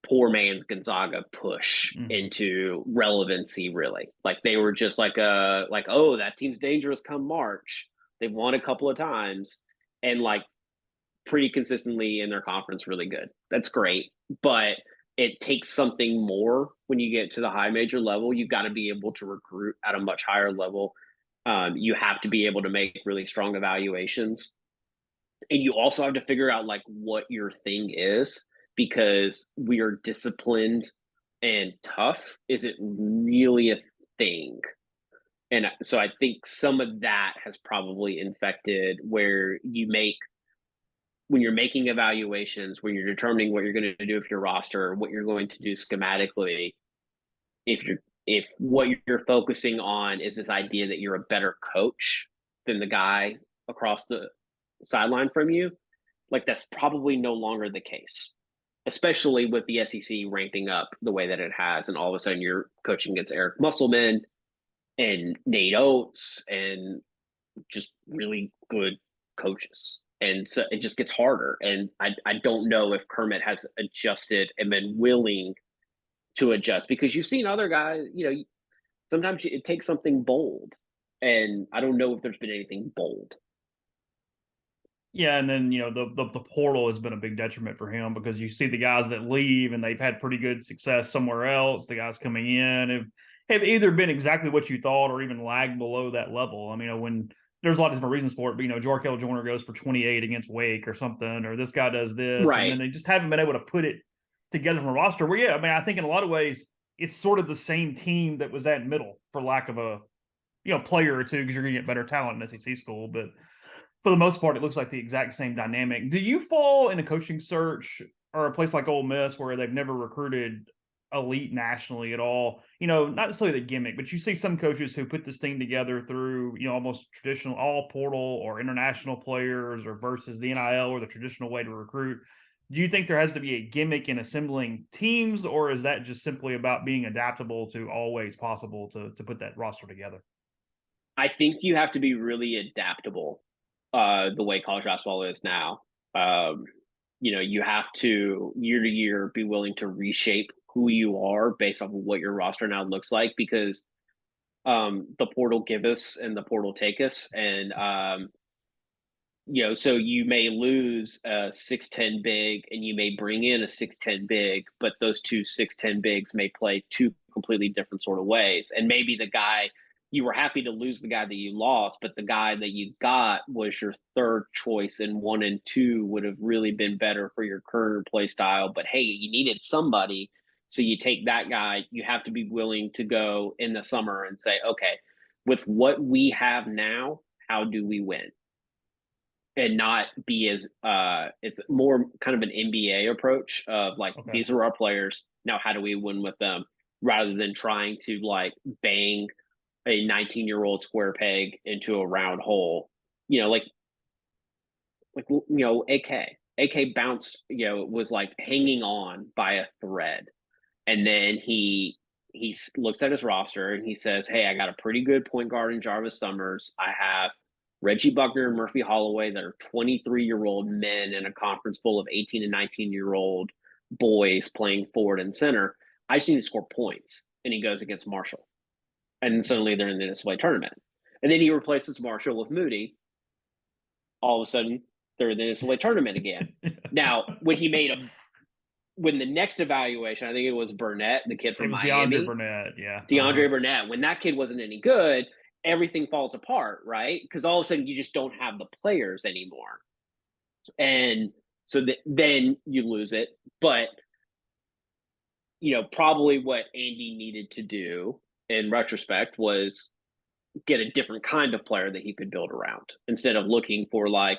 poor man's Gonzaga push into relevancy, really. Like they were just like oh, that team's dangerous come March. They've won a couple of times and like pretty consistently in their conference really good. That's great. But it takes something more when you get to the high major level. You've got to be able to recruit at a much higher level. You have to be able to make really strong evaluations. And you also have to figure out like what your thing is, because we are disciplined and tough isn't really a thing. And so I think some of that has probably infected where when you're making evaluations, when you're determining what you're going to do with your roster, what you're going to do schematically, if what you're focusing on is this idea that you're a better coach than the guy across the sideline from you, like that's probably no longer the case, especially with the SEC ranking up the way that it has. And all of a sudden you're coaching against Eric Musselman and Nate Oates and just really good coaches. And so it just gets harder. And I don't know if Kermit has adjusted and been willing to adjust, because you've seen other guys, sometimes it takes something bold. And I don't know if there's been anything bold. Yeah, and then the portal has been a big detriment for him, because you see the guys that leave and they've had pretty good success somewhere else. The guys coming in have either been exactly what you thought or even lagged below that level. I mean, when there's a lot of different reasons for it, but Jarkel Joyner goes for 28 against Wake or something, or this guy does this, right? And then they just haven't been able to put it together from a roster. Where I mean, I think in a lot of ways it's sort of the same team that was at middle, for lack of a player or two, because you're going to get better talent in SEC school, but for the most part, it looks like the exact same dynamic. Do you fall in a coaching search or a place like Ole Miss where they've never recruited elite nationally at all? Not necessarily the gimmick, but you see some coaches who put this thing together through, almost traditional all portal or international players, or versus the NIL or the traditional way to recruit. Do you think there has to be a gimmick in assembling teams, or is that just simply about being adaptable to always possible to put that roster together? I think you have to be really adaptable. The way college basketball is now, you have to year to year be willing to reshape who you are based off of what your roster now looks like, because the portal give us and the portal take us, and so you may lose a 6'10" big and you may bring in a 6'10" big, but those two 6'10" bigs may play two completely different sort of ways, and maybe the guy you were happy to lose the guy that you lost, but the guy that you got was your third choice, and 1 and 2 would have really been better for your current play style. But hey, you needed somebody. So you take that guy, you have to be willing to go in the summer and say, okay, with what we have now, how do we win? And not be as it's more kind of an NBA approach of like, Okay. these are our players. Now, how do we win with them? Rather than trying to like bang a 19-year-old square peg into a round hole, like AK bounced, was like hanging on by a thread. And then he looks at his roster and he says, hey, I got a pretty good point guard in Jarvis Summers. I have Reggie Buckner and Murphy Holloway that are 23-year-old men in a conference full of 18 and 19-year-old boys playing forward and center. I just need to score points. And he goes against Marshall. And suddenly they're in the NCAA tournament. And then he replaces Marshall with Moody. All of a sudden, they're in the NCAA tournament again. Now, when the next evaluation, I think it was Burnett, the kid from Miami. DeAndre Burnett, yeah. DeAndre Burnett. When that kid wasn't any good, everything falls apart, right? Because all of a sudden you just don't have the players anymore. And so then you lose it. But, probably what Andy needed to do in retrospect was get a different kind of player that he could build around instead of looking for like,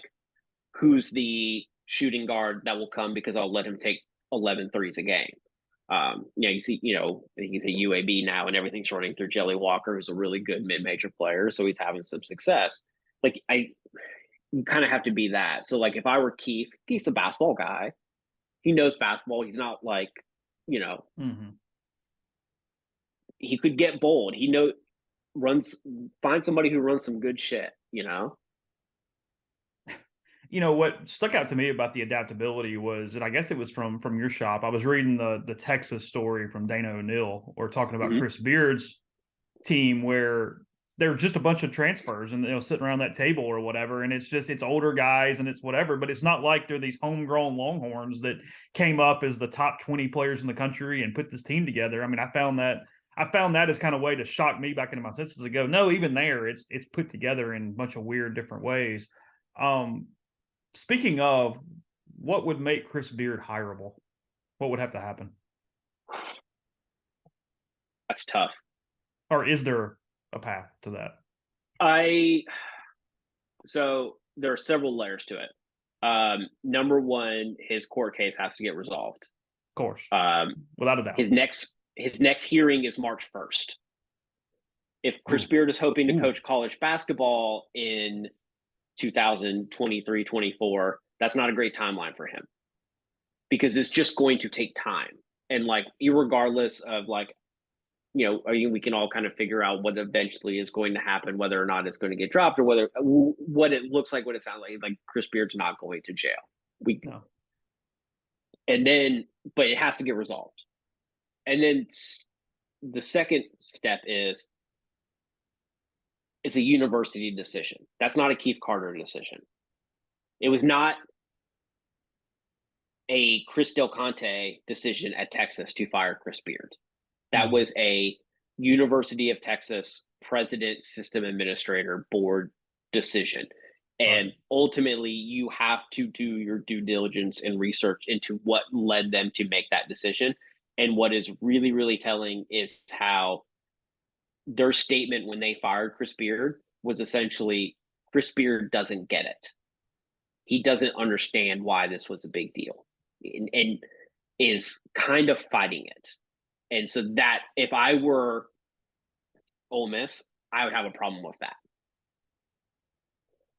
who's the shooting guard that will come because I'll let him take 11 threes a game. You see, he's a UAB now and everything's running through Jelly Walker, who's a really good mid-major player. So he's having some success. Like you kind of have to be that. So like if I were Keith's a basketball guy. He knows basketball. He's not like, he could get bold. He find somebody who runs some good shit, What stuck out to me about the adaptability was, and I guess it was from your shop. I was reading the Texas story from Dana O'Neill, or talking about Chris Beard's team, where they're just a bunch of transfers and sitting around that table or whatever, and it's older guys and it's whatever, but it's not like they're these homegrown Longhorns that came up as the top 20 players in the country and put this team together. I mean, I found that as kind of way to shock me back into my senses to go, no, even there, it's put together in a bunch of weird different ways. Speaking of, what would make Chris Beard hireable? What would have to happen? That's tough. Or is there a path to that? So there are several layers to it. Number one, his court case has to get resolved. Of course. Without a doubt. His next hearing is March 1st. If Chris Beard is hoping to coach college basketball in 2023-24, that's not a great timeline for him, because it's just going to take time. And like, irregardless of like, we can all kind of figure out what eventually is going to happen, whether or not it's going to get dropped, or what it looks like, what it sounds like Chris Beard's not going to jail. No. And then, but it has to get resolved. And then the second step is, it's a university decision. That's not a Keith Carter decision. It was not a Chris Del Conte decision at Texas to fire Chris Beard. That was a University of Texas president, system administrator, board decision. And ultimately, you have to do your due diligence and research into what led them to make that decision. And what is really, really telling is how their statement when they fired Chris Beard was essentially, Chris Beard doesn't get it. He doesn't understand why this was a big deal, and is kind of fighting it. And so that, if I were Ole Miss, I would have a problem with that.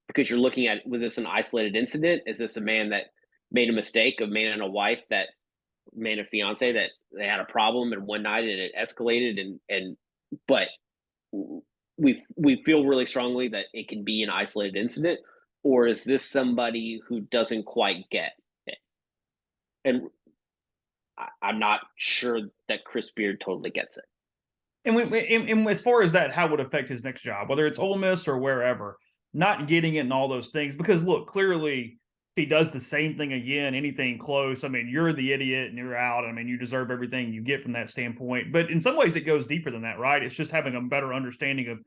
Because you're looking at, was this an isolated incident? Is this a man that made a mistake, a man and a wife, man and fiance, that they had a problem and one night and it escalated, but we feel really strongly that it can be an isolated incident? Or is this somebody who doesn't quite get it? And I'm not sure that Chris Beard totally gets it. And as far as that, how it would affect his next job, whether it's Ole Miss or wherever, not getting it and all those things, because look, clearly if he does the same thing again, anything close, I mean, you're the idiot and you're out. I mean, you deserve everything you get from that standpoint. But in some ways it goes deeper than that, right? It's just having a better understanding of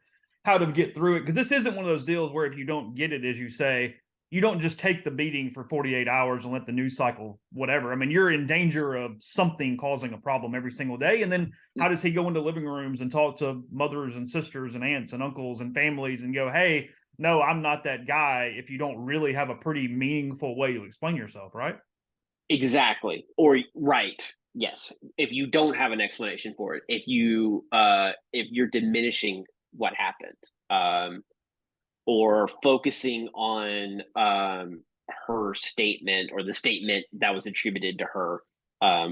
how to get through it. Because this isn't one of those deals where if you don't get it, as you say, you don't just take the beating for 48 hours and let the news cycle, whatever. I mean, you're in danger of something causing a problem every single day. And then how does he go into living rooms and talk to mothers and sisters and aunts and uncles and families and go, hey, no, I'm not that guy, if you don't really have a pretty meaningful way to explain yourself, right? Exactly. Or right. Yes. If you don't have an explanation for it, if you're diminishing what happened, or focusing on her statement or the statement that was attributed to her,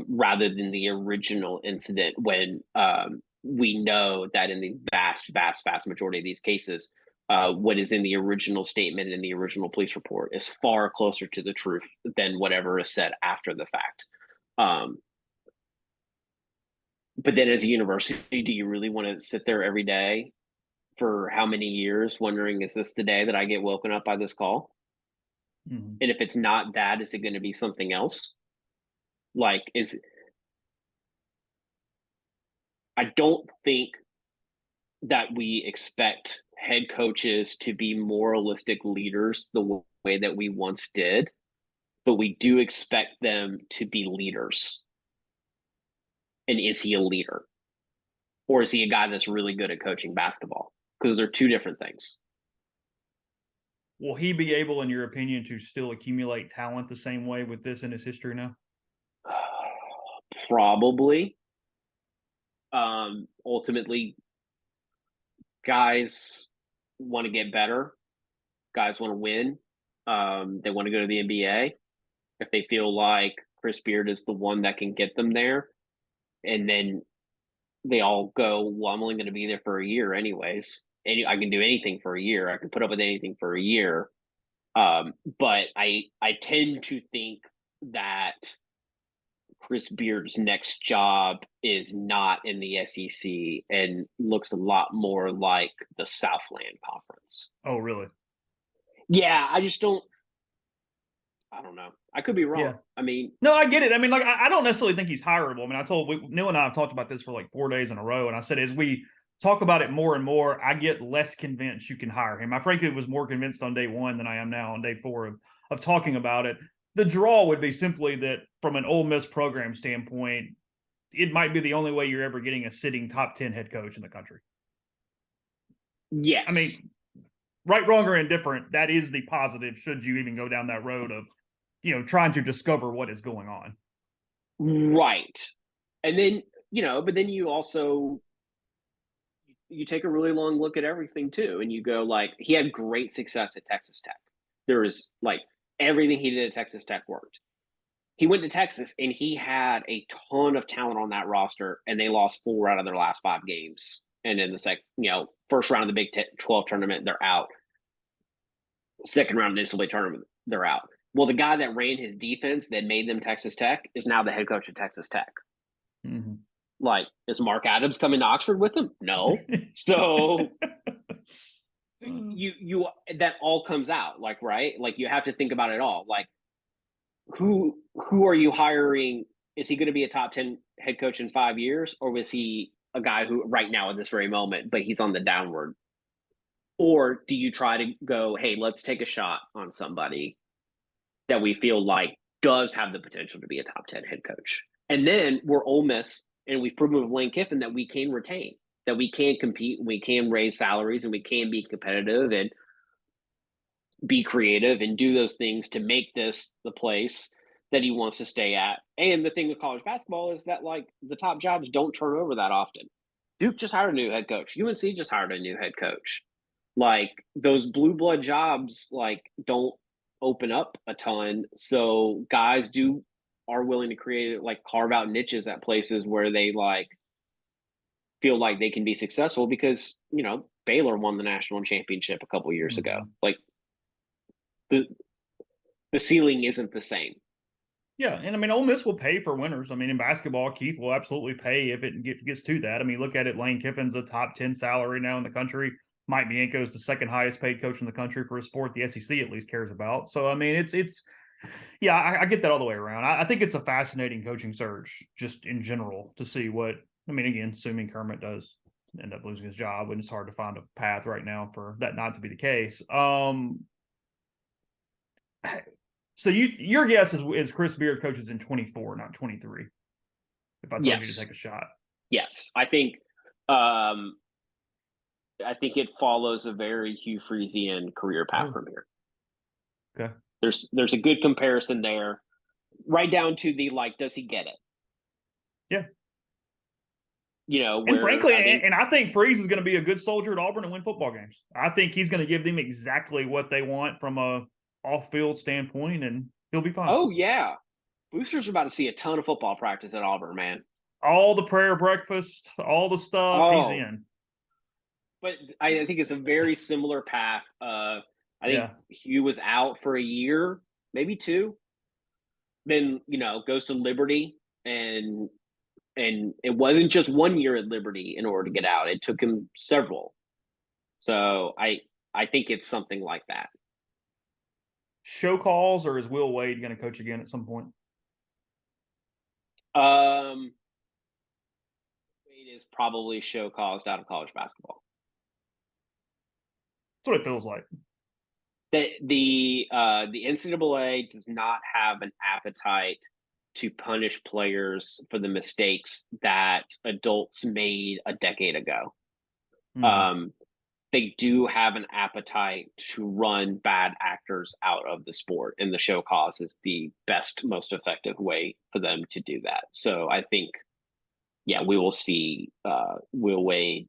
rather than the original incident, when we know that in the vast majority of these cases, what is in the original statement in the original police report is far closer to the truth than whatever is said after the fact. But then as a university, do you really want to sit there every day for how many years wondering, is this the day that I get woken up by this call? Mm-hmm. And if it's not that, is it going to be something else? I don't think that we expect head coaches to be moralistic leaders the way that we once did, but we do expect them to be leaders. And is he a leader? Or is he a guy that's really good at coaching basketball? Because they're two different things. Will he be able, in your opinion, to still accumulate talent the same way with this in his history now? Probably. Ultimately, guys want to get better. Guys want to win. They want to go to the NBA. If they feel like Chris Beard is the one that can get them there, and then they all go, well, I'm only going to be there for a year anyways. And I can do anything for a year. I can put up with anything for a year. But I tend to think that Chris Beard's next job is not in the SEC and looks a lot more like the Southland Conference. Oh, really? Yeah, I don't know. I could be wrong. Yeah. I mean, no, I get it. I mean, like, I don't necessarily think he's hireable. I mean, Neal and I have talked about this for like 4 days in a row. And I said, as we talk about it more and more, I get less convinced you can hire him. I frankly was more convinced on day one than I am now on day 4 of talking about it. The draw would be simply that from an Ole Miss program standpoint, it might be the only way you're ever getting a sitting top 10 head coach in the country. yes. I mean, right, wrong, or indifferent, that is the positive, should you even go down that road of, trying to discover what is going on. Right. And then, but then you also, you take a really long look at everything too. And you go, like, he had great success at Texas Tech. There was like everything he did at Texas Tech worked. He went to Texas and he had a ton of talent on that roster, and they lost 4 out of their last 5 games. And in the first round of the Big 12 tournament, they're out. Second round of the NCAA tournament, they're out. Well, the guy that ran his defense that made them Texas Tech is now the head coach of Texas Tech. Mm-hmm. Like, is Mark Adams coming to Oxford with him? No. So you that all comes out, like, right? Like, you have to think about it all. Like, who are you hiring? Is he going to be a top 10 head coach in 5 years, or was he a guy who right now at this very moment, but he's on the downward? Or do you try to go, hey, let's take a shot on somebody that we feel like does have the potential to be a top 10 head coach? And then we're Ole Miss, and we've proven with Lane Kiffin that we can retain, that we can compete, we can raise salaries, and we can be competitive and be creative and do those things to make this the place that he wants to stay at. And the thing with college basketball is that, like, the top jobs don't turn over that often. Duke just hired a new head coach. UNC just hired a new head coach. Like, those blue blood jobs, like, don't open up a ton. So guys are willing to create, like, carve out niches at places where they, like, feel like they can be successful, because, Baylor won the national championship a couple years ago. Like, the ceiling isn't the same. Yeah, and I mean, Ole Miss will pay for winners. I mean, in basketball, Keith will absolutely pay if it gets to that. I mean, look at it. Lane Kiffin's a top 10 salary now in the country. Mike Bianco's the second highest paid coach in the country for a sport the SEC at least cares about. So, I mean, I get that all the way around. I think it's a fascinating coaching search just in general to see what, I mean, again, assuming Kermit does end up losing his job, and it's hard to find a path right now for that not to be the case. So your guess is Chris Beard coaches in 24, not 23. If I told you to take a shot. Yes, I think it follows a very Hugh Freezian career path from here. Okay. There's a good comparison there, right down to the does he get it? Yeah. And frankly, I think Freeze is going to be a good soldier at Auburn and win football games. I think he's going to give them exactly what they want from a off-field standpoint, and he'll be fine. Oh yeah, Boosters are about to see a ton of football practice at Auburn, man. All the prayer breakfast, all the stuff, he's in. But I think it's a very similar path. I think Hugh was out for a year, maybe 2. Then goes to Liberty, and it wasn't just 1 year at Liberty in order to get out. It took him several. So I think it's something like that. Show calls, or is Will Wade going to coach again at some point? Wade is probably show caused out of college basketball. That's what it feels like. The NCAA does not have an appetite to punish players for the mistakes that adults made a decade ago. Mm-hmm. They do have an appetite to run bad actors out of the sport, and the show cause is the best, most effective way for them to do that. So I think, we will see Will Wade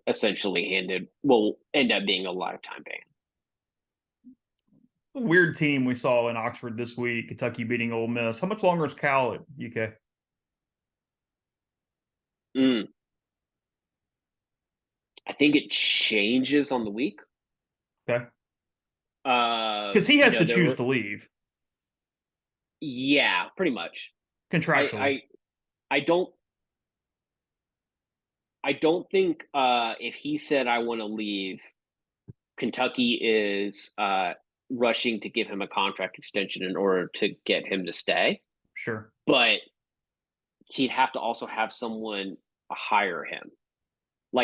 essentially will end up being a lifetime ban. A weird team we saw in Oxford this week, Kentucky beating Ole Miss. How much longer is Cal at UK? I think it changes on the week. Okay. Because he has to choose to leave. Yeah, pretty much. Contractually. I don't think if he said I want to leave, Kentucky is rushing to give him a contract extension in order to get him to stay. Sure. But he'd have to also have someone hire him.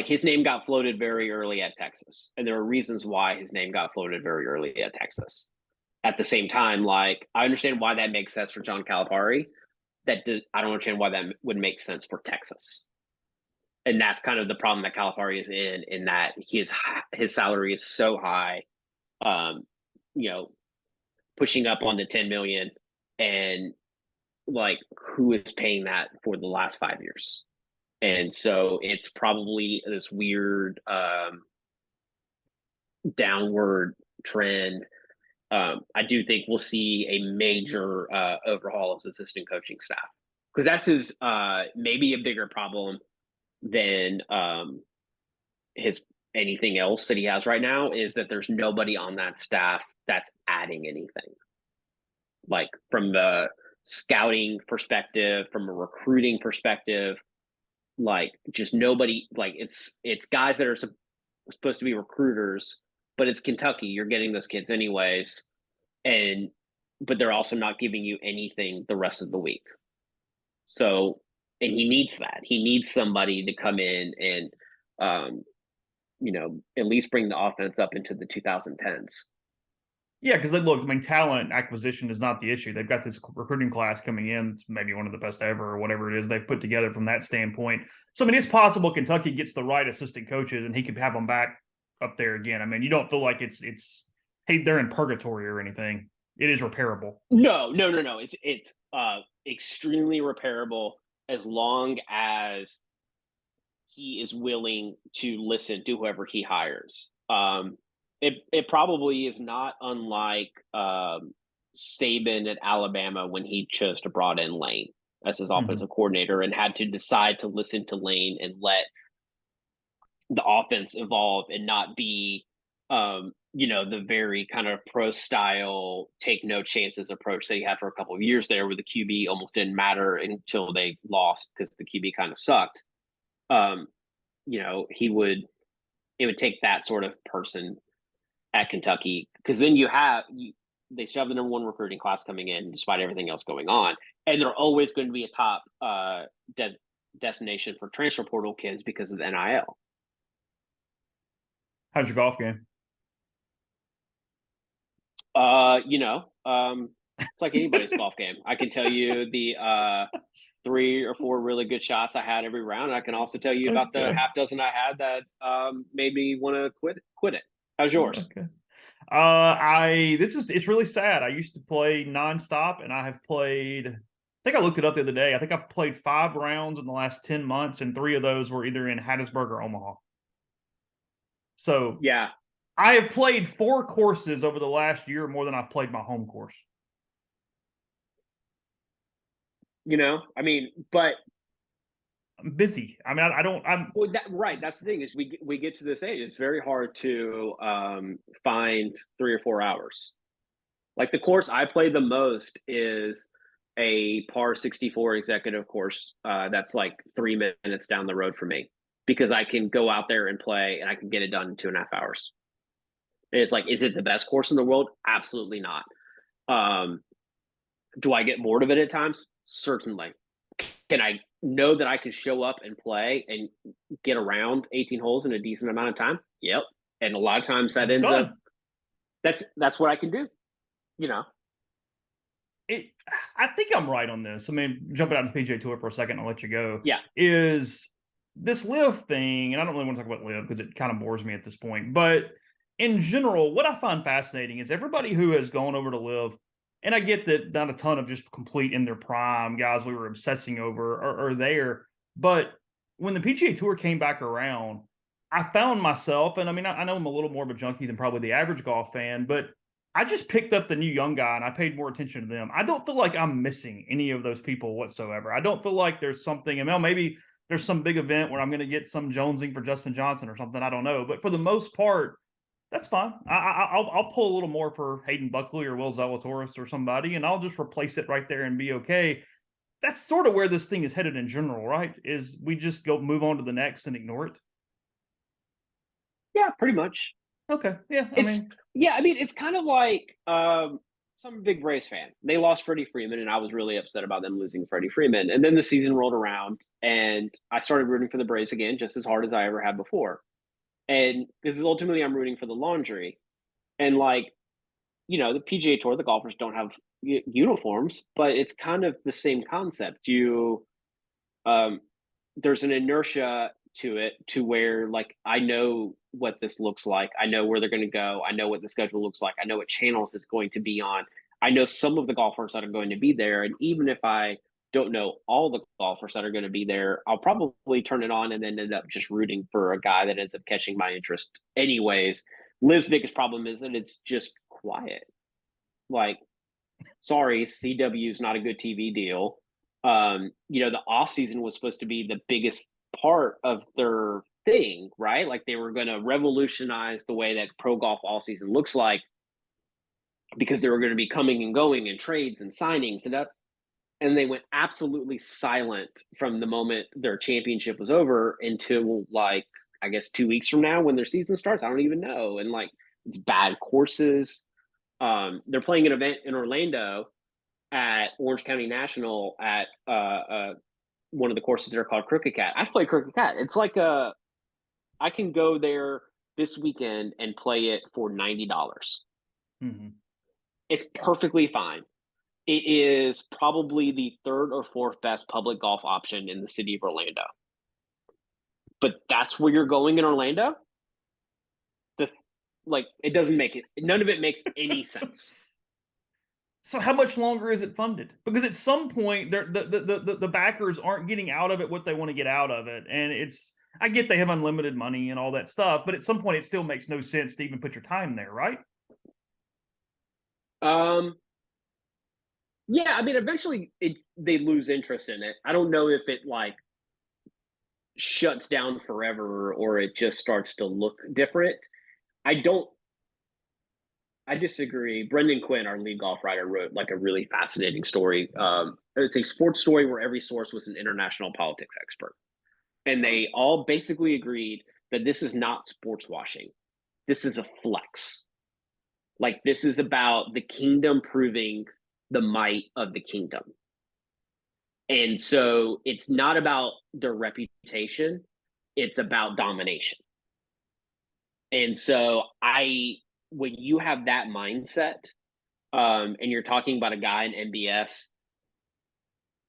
His name got floated very early at Texas, and there are reasons why his name got floated very early at Texas. At the same time, I understand why that makes sense for John Calipari. I don't understand why that would make sense for Texas. And that's kind of the problem that Calipari is in that his salary is so high, pushing up on the $10 million, and who is paying that for the last 5 years? And so it's probably this weird downward trend. I do think we'll see a major overhaul of his assistant coaching staff, because that's his maybe a bigger problem than his anything else that he has right now, is that there's nobody on that staff that's adding anything. From the scouting perspective, from a recruiting perspective, just nobody. It's guys that are supposed to be recruiters, but it's Kentucky. You're getting those kids anyways, but they're also not giving you anything the rest of the week. So, and he needs that. He needs somebody to come in and, at least bring the offense up into the 2010s. Yeah, because talent acquisition is not the issue. They've got this recruiting class coming in. It's maybe one of the best ever, or whatever it is they've put together from that standpoint. So, it's possible Kentucky gets the right assistant coaches and he could have them back up there again. You don't feel like it's hey, they're in purgatory or anything. It is repairable. No. It's extremely repairable as long as he is willing to listen to whoever he hires. It probably is not unlike Saban at Alabama when he chose to brought in Lane as his offensive coordinator and had to decide to listen to Lane and let the offense evolve and not be, the very kind of pro style, take no chances approach that he had for a couple of years there, where the QB almost didn't matter until they lost because the QB kind of sucked. It would take that sort of person at Kentucky, because then they still have the number one recruiting class coming in despite everything else going on, and they're always going to be a top destination for transfer portal kids because of the NIL. How's your golf game? It's like anybody's golf game. I can tell you the 3 or 4 really good shots I had every round. I can also tell you about the half dozen I had that made me want to quit it. How's yours? Okay. It's really sad. I used to play nonstop, and I have played. I think I looked it up the other day. I think I've played 5 rounds in the last 10 months, and 3 of those were either in Hattiesburg or Omaha. So yeah, I have played 4 courses over the last year more than I've played my home course. But I'm busy. I'm well, right. That's the thing is we get to this age. It's very hard to find 3 or 4 hours. Like the course I play the most is a par 64 executive course. That's like 3 minutes down the road from me because I can go out there and play and I can get it done in 2.5 hours. And it's like, is it the best course in the world? Absolutely not. Do I get bored of it at times? Certainly. Can I know that I can show up and play and get around 18 holes in a decent amount of time? Yep. And a lot of times that ends up that's what I can do. I think I'm right on this. I mean, jumping out of the PGA Tour for a second, I'll let you go. Yeah. Is this live thing, and I don't really want to talk about live because it kind of bores me at this point, but in general, what I find fascinating is everybody who has gone over to live, and I get that not a ton of just complete in their prime guys we were obsessing over are there, but when the PGA Tour came back around, I found myself, and I mean, I know I'm a little more of a junkie than probably the average golf fan, but I just picked up the new young guy and I paid more attention to them. I don't feel like I'm missing any of those people whatsoever. I don't feel like there's something, and maybe there's some big event where I'm going to get some jonesing for Justin Johnson or something. I don't know. But for the most part, that's fine. I'll pull a little more for Hayden Buckley or Will Zalatoris or somebody, and I'll just replace it right there and be okay. That's sort of where this thing is headed in general, right? Is we just go move on to the next and ignore it? Yeah, pretty much. Okay. Yeah. It's kind of like so I'm a big Braves fan. They lost Freddie Freeman, and I was really upset about them losing Freddie Freeman. And then the season rolled around, and I started rooting for the Braves again, just as hard as I ever had before. And this is ultimately I'm rooting for the laundry. And the PGA Tour, the golfers don't have uniforms, but it's kind of the same concept. There's an inertia to it to where I know what this looks like. I know where they're going to go. I know what the schedule looks like. I know what channels it's going to be on. I know some of the golfers that are going to be there. And even if I don't know all the golfers that are going to be there, I'll probably turn it on and then end up just rooting for a guy that ends up catching my interest anyways. Liv's biggest problem is that it's just quiet. Sorry, CW is not a good TV deal. The off season was supposed to be the biggest part of their thing, right? Like they were going to revolutionize the way that pro golf all season looks like because they were going to be coming and going and trades and signings and they went absolutely silent from the moment their championship was over until I guess 2 weeks from now when their season starts. I don't even know. And it's bad courses. They're playing an event in Orlando at Orange County National at one of the courses that are called Crooked Cat. I've played Crooked Cat. It's I can go there this weekend and play it for $90. Mm-hmm. It's perfectly fine. It is probably the 3rd or 4th best public golf option in the city of Orlando. But that's where you're going in Orlando? It doesn't make it. None of it makes any sense. So how much longer is it funded? Because at some point, the backers aren't getting out of it what they want to get out of it. And I get they have unlimited money and all that stuff, but at some point it still makes no sense to even put your time there, right? Yeah, eventually they lose interest in it. I don't know if it shuts down forever or it just starts to look different. I disagree. Brendan Quinn, our lead golf writer, wrote a really fascinating story. It's a sports story where every source was an international politics expert. And they all basically agreed that this is not sports washing. This is a flex. This is about the kingdom proving the might of the kingdom. And so it's not about their reputation. It's about domination. And so when you have that mindset, and you're talking about a guy in MBS.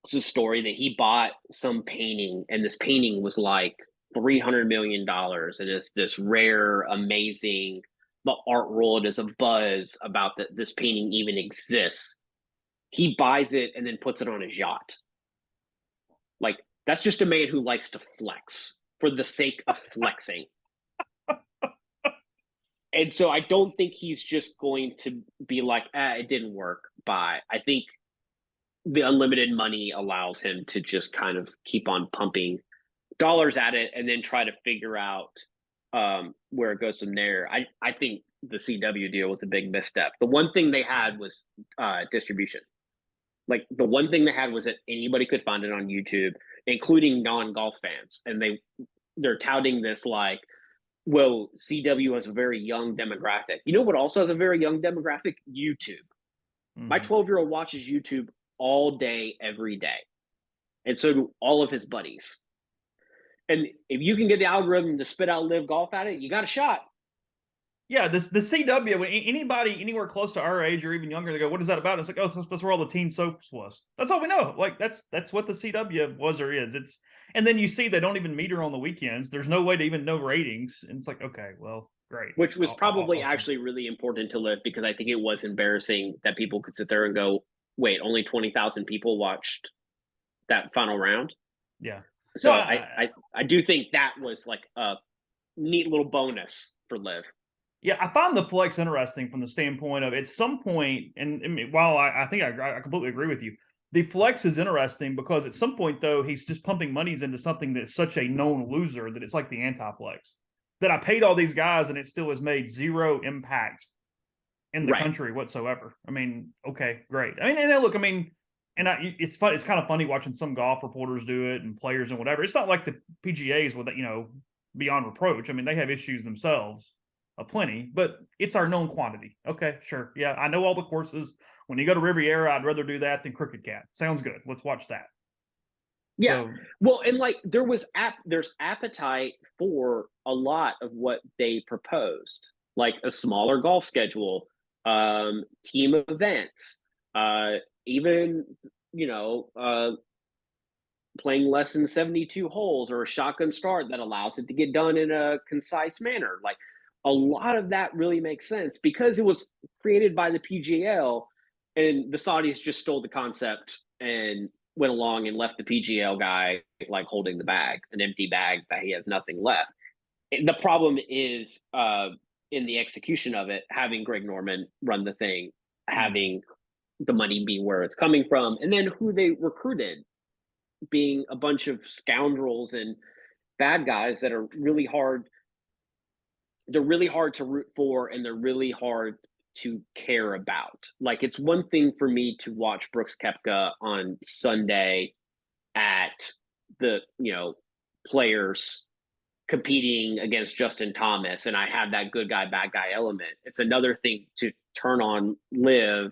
It's a story that he bought some painting, and this painting was like $300 million, and it's this rare, amazing. The art world is a buzz about that this painting even exists. He buys it and then puts it on his yacht. Like, that's just a man who likes to flex for the sake of flexing. And so I don't think he's just going to be like, it didn't work. Bye. I think the unlimited money allows him to just kind of keep on pumping dollars at it and then try to figure out where it goes from there. I think the CW deal was a big misstep. The one thing they had was distribution. Like, the one thing they had was that anybody could find it on YouTube, including non-golf fans. And they're touting this like, well, CW has a very young demographic. You know what also has a very young demographic? YouTube. My 12-year-old watches YouTube all day, every day. And so do all of his buddies. And if you can get the algorithm to spit out live golf at it, you got a shot. Yeah, the CW, when anybody anywhere close to our age or even younger, they go, "What is that about?" It's like, "Oh, that's where all the teen soaps was." That's all we know. Like, that's what the CW was or is. It's, and then you see they don't even meter on the weekends. There's no way to even know ratings, and it's like, okay, well, great. Which was probably awesome. actually really important to live, because I think it was embarrassing that people could sit there and go, "Wait, only 20,000 people watched that final round." Yeah. So no, I do think that was like a neat little bonus for live. Yeah, I find the flex interesting from the standpoint of, at some point, and while I think I completely agree with you, the flex is interesting because at some point, though, he's just pumping monies into something that's such a known loser that it's like the anti-flex. That I paid all these guys and it still has made zero impact in the country whatsoever. I mean, okay, great. I mean, and look, I mean, and it's fun. It's kind of funny watching some golf reporters do it and players and whatever. It's not like the PGAs with, beyond reproach. I mean, they have issues themselves. Plenty, but it's our known quantity. Okay, sure. Yeah, I know all the courses. When you go to Riviera, I'd rather do that than Crooked Cat. Sounds good. Let's watch that. Yeah. So, well, and like there's appetite for a lot of what they proposed, like a smaller golf schedule, team events, even playing less than 72 holes or a shotgun start that allows it to get done in a concise manner. Like, a lot of that really makes sense because it was created by the PGL, and the Saudis just stole the concept and went along and left the PGL guy like holding the bag, an empty bag that he has nothing left. The problem is in the execution of it, having Greg Norman run the thing, having the money be where it's coming from, and then who they recruited being a bunch of scoundrels and bad guys that are really hard. They're really hard to root for, and they're really hard to care about. Like, it's one thing for me to watch Brooks Koepka on Sunday at the, players competing against Justin Thomas, and I have that good guy, bad guy element. It's another thing to turn on Live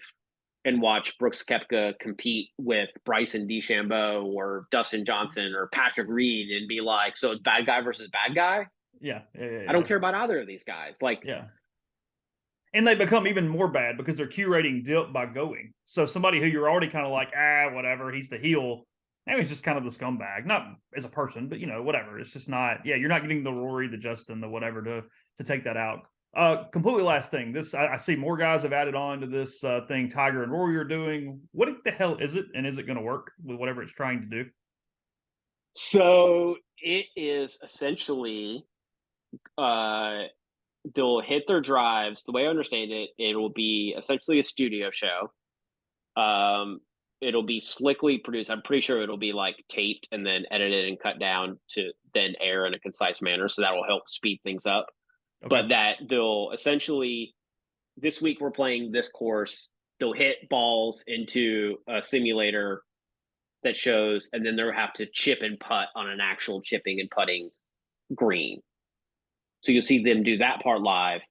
and watch Brooks Koepka compete with Bryson DeChambeau or Dustin Johnson or Patrick Reed and be like, so it's bad guy versus bad guy? Yeah. I don't care about either of these guys. Like, yeah. And they become even more bad because their Q rating dipped by going. So somebody who you're already kind of like, whatever, he's the heel. Now he's just kind of the scumbag, not as a person, but whatever. It's just not. Yeah, you're not getting the Rory, the Justin, the whatever to take that out. Completely last thing. This I see more guys have added on to this thing. Tiger and Rory are doing. What the hell is it, and is it going to work with whatever it's trying to do? So it is essentially. They'll hit their drives. The way I understand it, it'll be essentially a studio show. It'll be slickly produced. I'm pretty sure it'll be like taped and then edited and cut down to then air in a concise manner. So that will help speed things up. Okay. But that they'll essentially, this week we're playing this course. They'll hit balls into a simulator that shows, and then they'll have to chip and putt on an actual chipping and putting green. So you'll see them do that part live.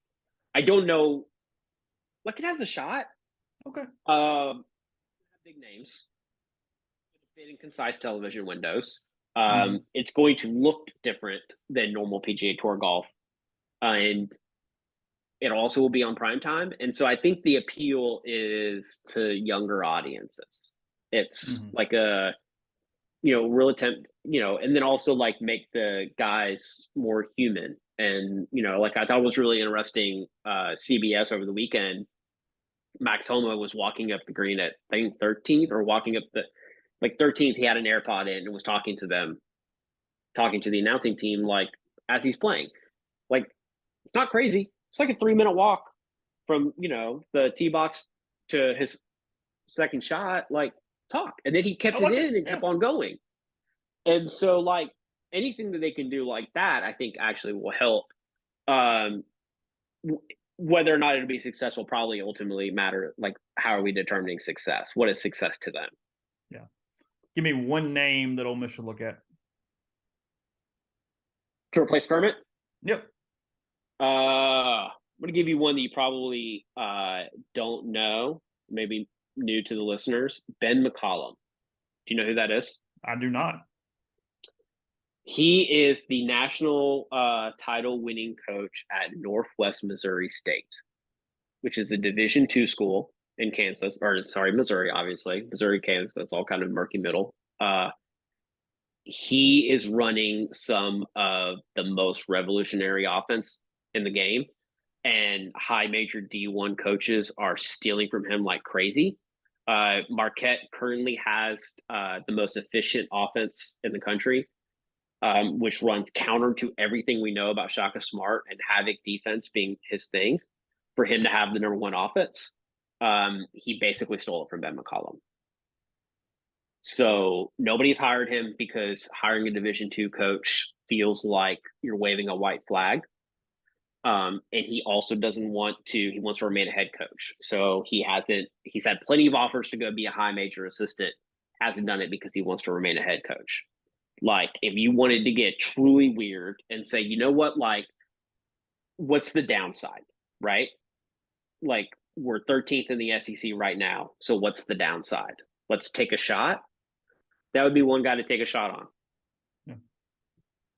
I don't know. Like, it has a shot. Okay. Big names. Fit in concise television windows. It's going to look different than normal PGA Tour golf. And it also will be on primetime. And so I think the appeal is to younger audiences. It's like a, real attempt, and then also like make the guys more human. And, like I thought it was really interesting, CBS over the weekend, Max Homa was walking up the green at, I think, 13th, or walking up the, 13th, he had an AirPod in and was talking to the announcing team, like, as he's playing. Like, it's not crazy. It's like a 3-minute walk from, the tee box to his second shot, like, talk. And then he kept it in and kept on going. And so, like, anything that they can do like that, I think actually will help. Whether or not it'll be successful probably ultimately matter. Like, how are we determining success? What is success to them? Yeah. Give me one name that Ole Miss should look at. To replace Kermit? Yep. I'm going to give you one that you probably don't know, maybe new to the listeners. Ben McCollum. Do you know who that is? I do not. He is the national title-winning coach at Northwest Missouri State, which is a Division II school in Kansas, Missouri, obviously. Missouri, Kansas, that's all kind of murky middle. He is running some of the most revolutionary offense in the game, and high major D1 coaches are stealing from him like crazy. Marquette currently has the most efficient offense in the country, which runs counter to everything we know about Shaka Smart and Havoc defense being his thing. For him to have the number one offense, he basically stole it from Ben McCollum. So nobody's hired him because hiring a Division II coach feels like you're waving a white flag. And he also doesn't want to, he wants to remain a head coach. So he's had plenty of offers to go be a high major assistant, hasn't done it because he wants to remain a head coach. Like, if you wanted to get truly weird and say, you know what, like, what's the downside, right? Like, we're 13th in the SEC right now. So what's the downside? Let's take a shot. That would be one guy to take a shot on. Yeah.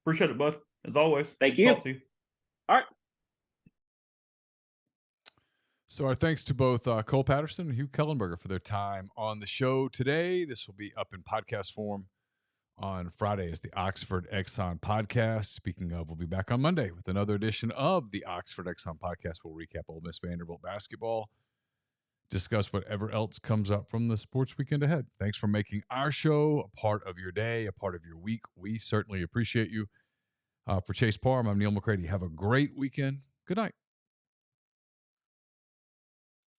Appreciate it, bud. As always. Thank you. Talk to you. All right. So our thanks to both Cole Patterson and Hugh Kellenberger for their time on the show today. This will be up in podcast form on Friday as the Oxford Exxon podcast. Speaking of, we'll be back on Monday with another edition of the Oxford Exxon podcast. We'll recap Ole Miss Vanderbilt basketball, discuss whatever else comes up from the sports weekend ahead. Thanks for making our show a part of your day, a part of your week. We certainly appreciate you. For Chase Parham, I'm Neal McCready. Have a great weekend. Good night.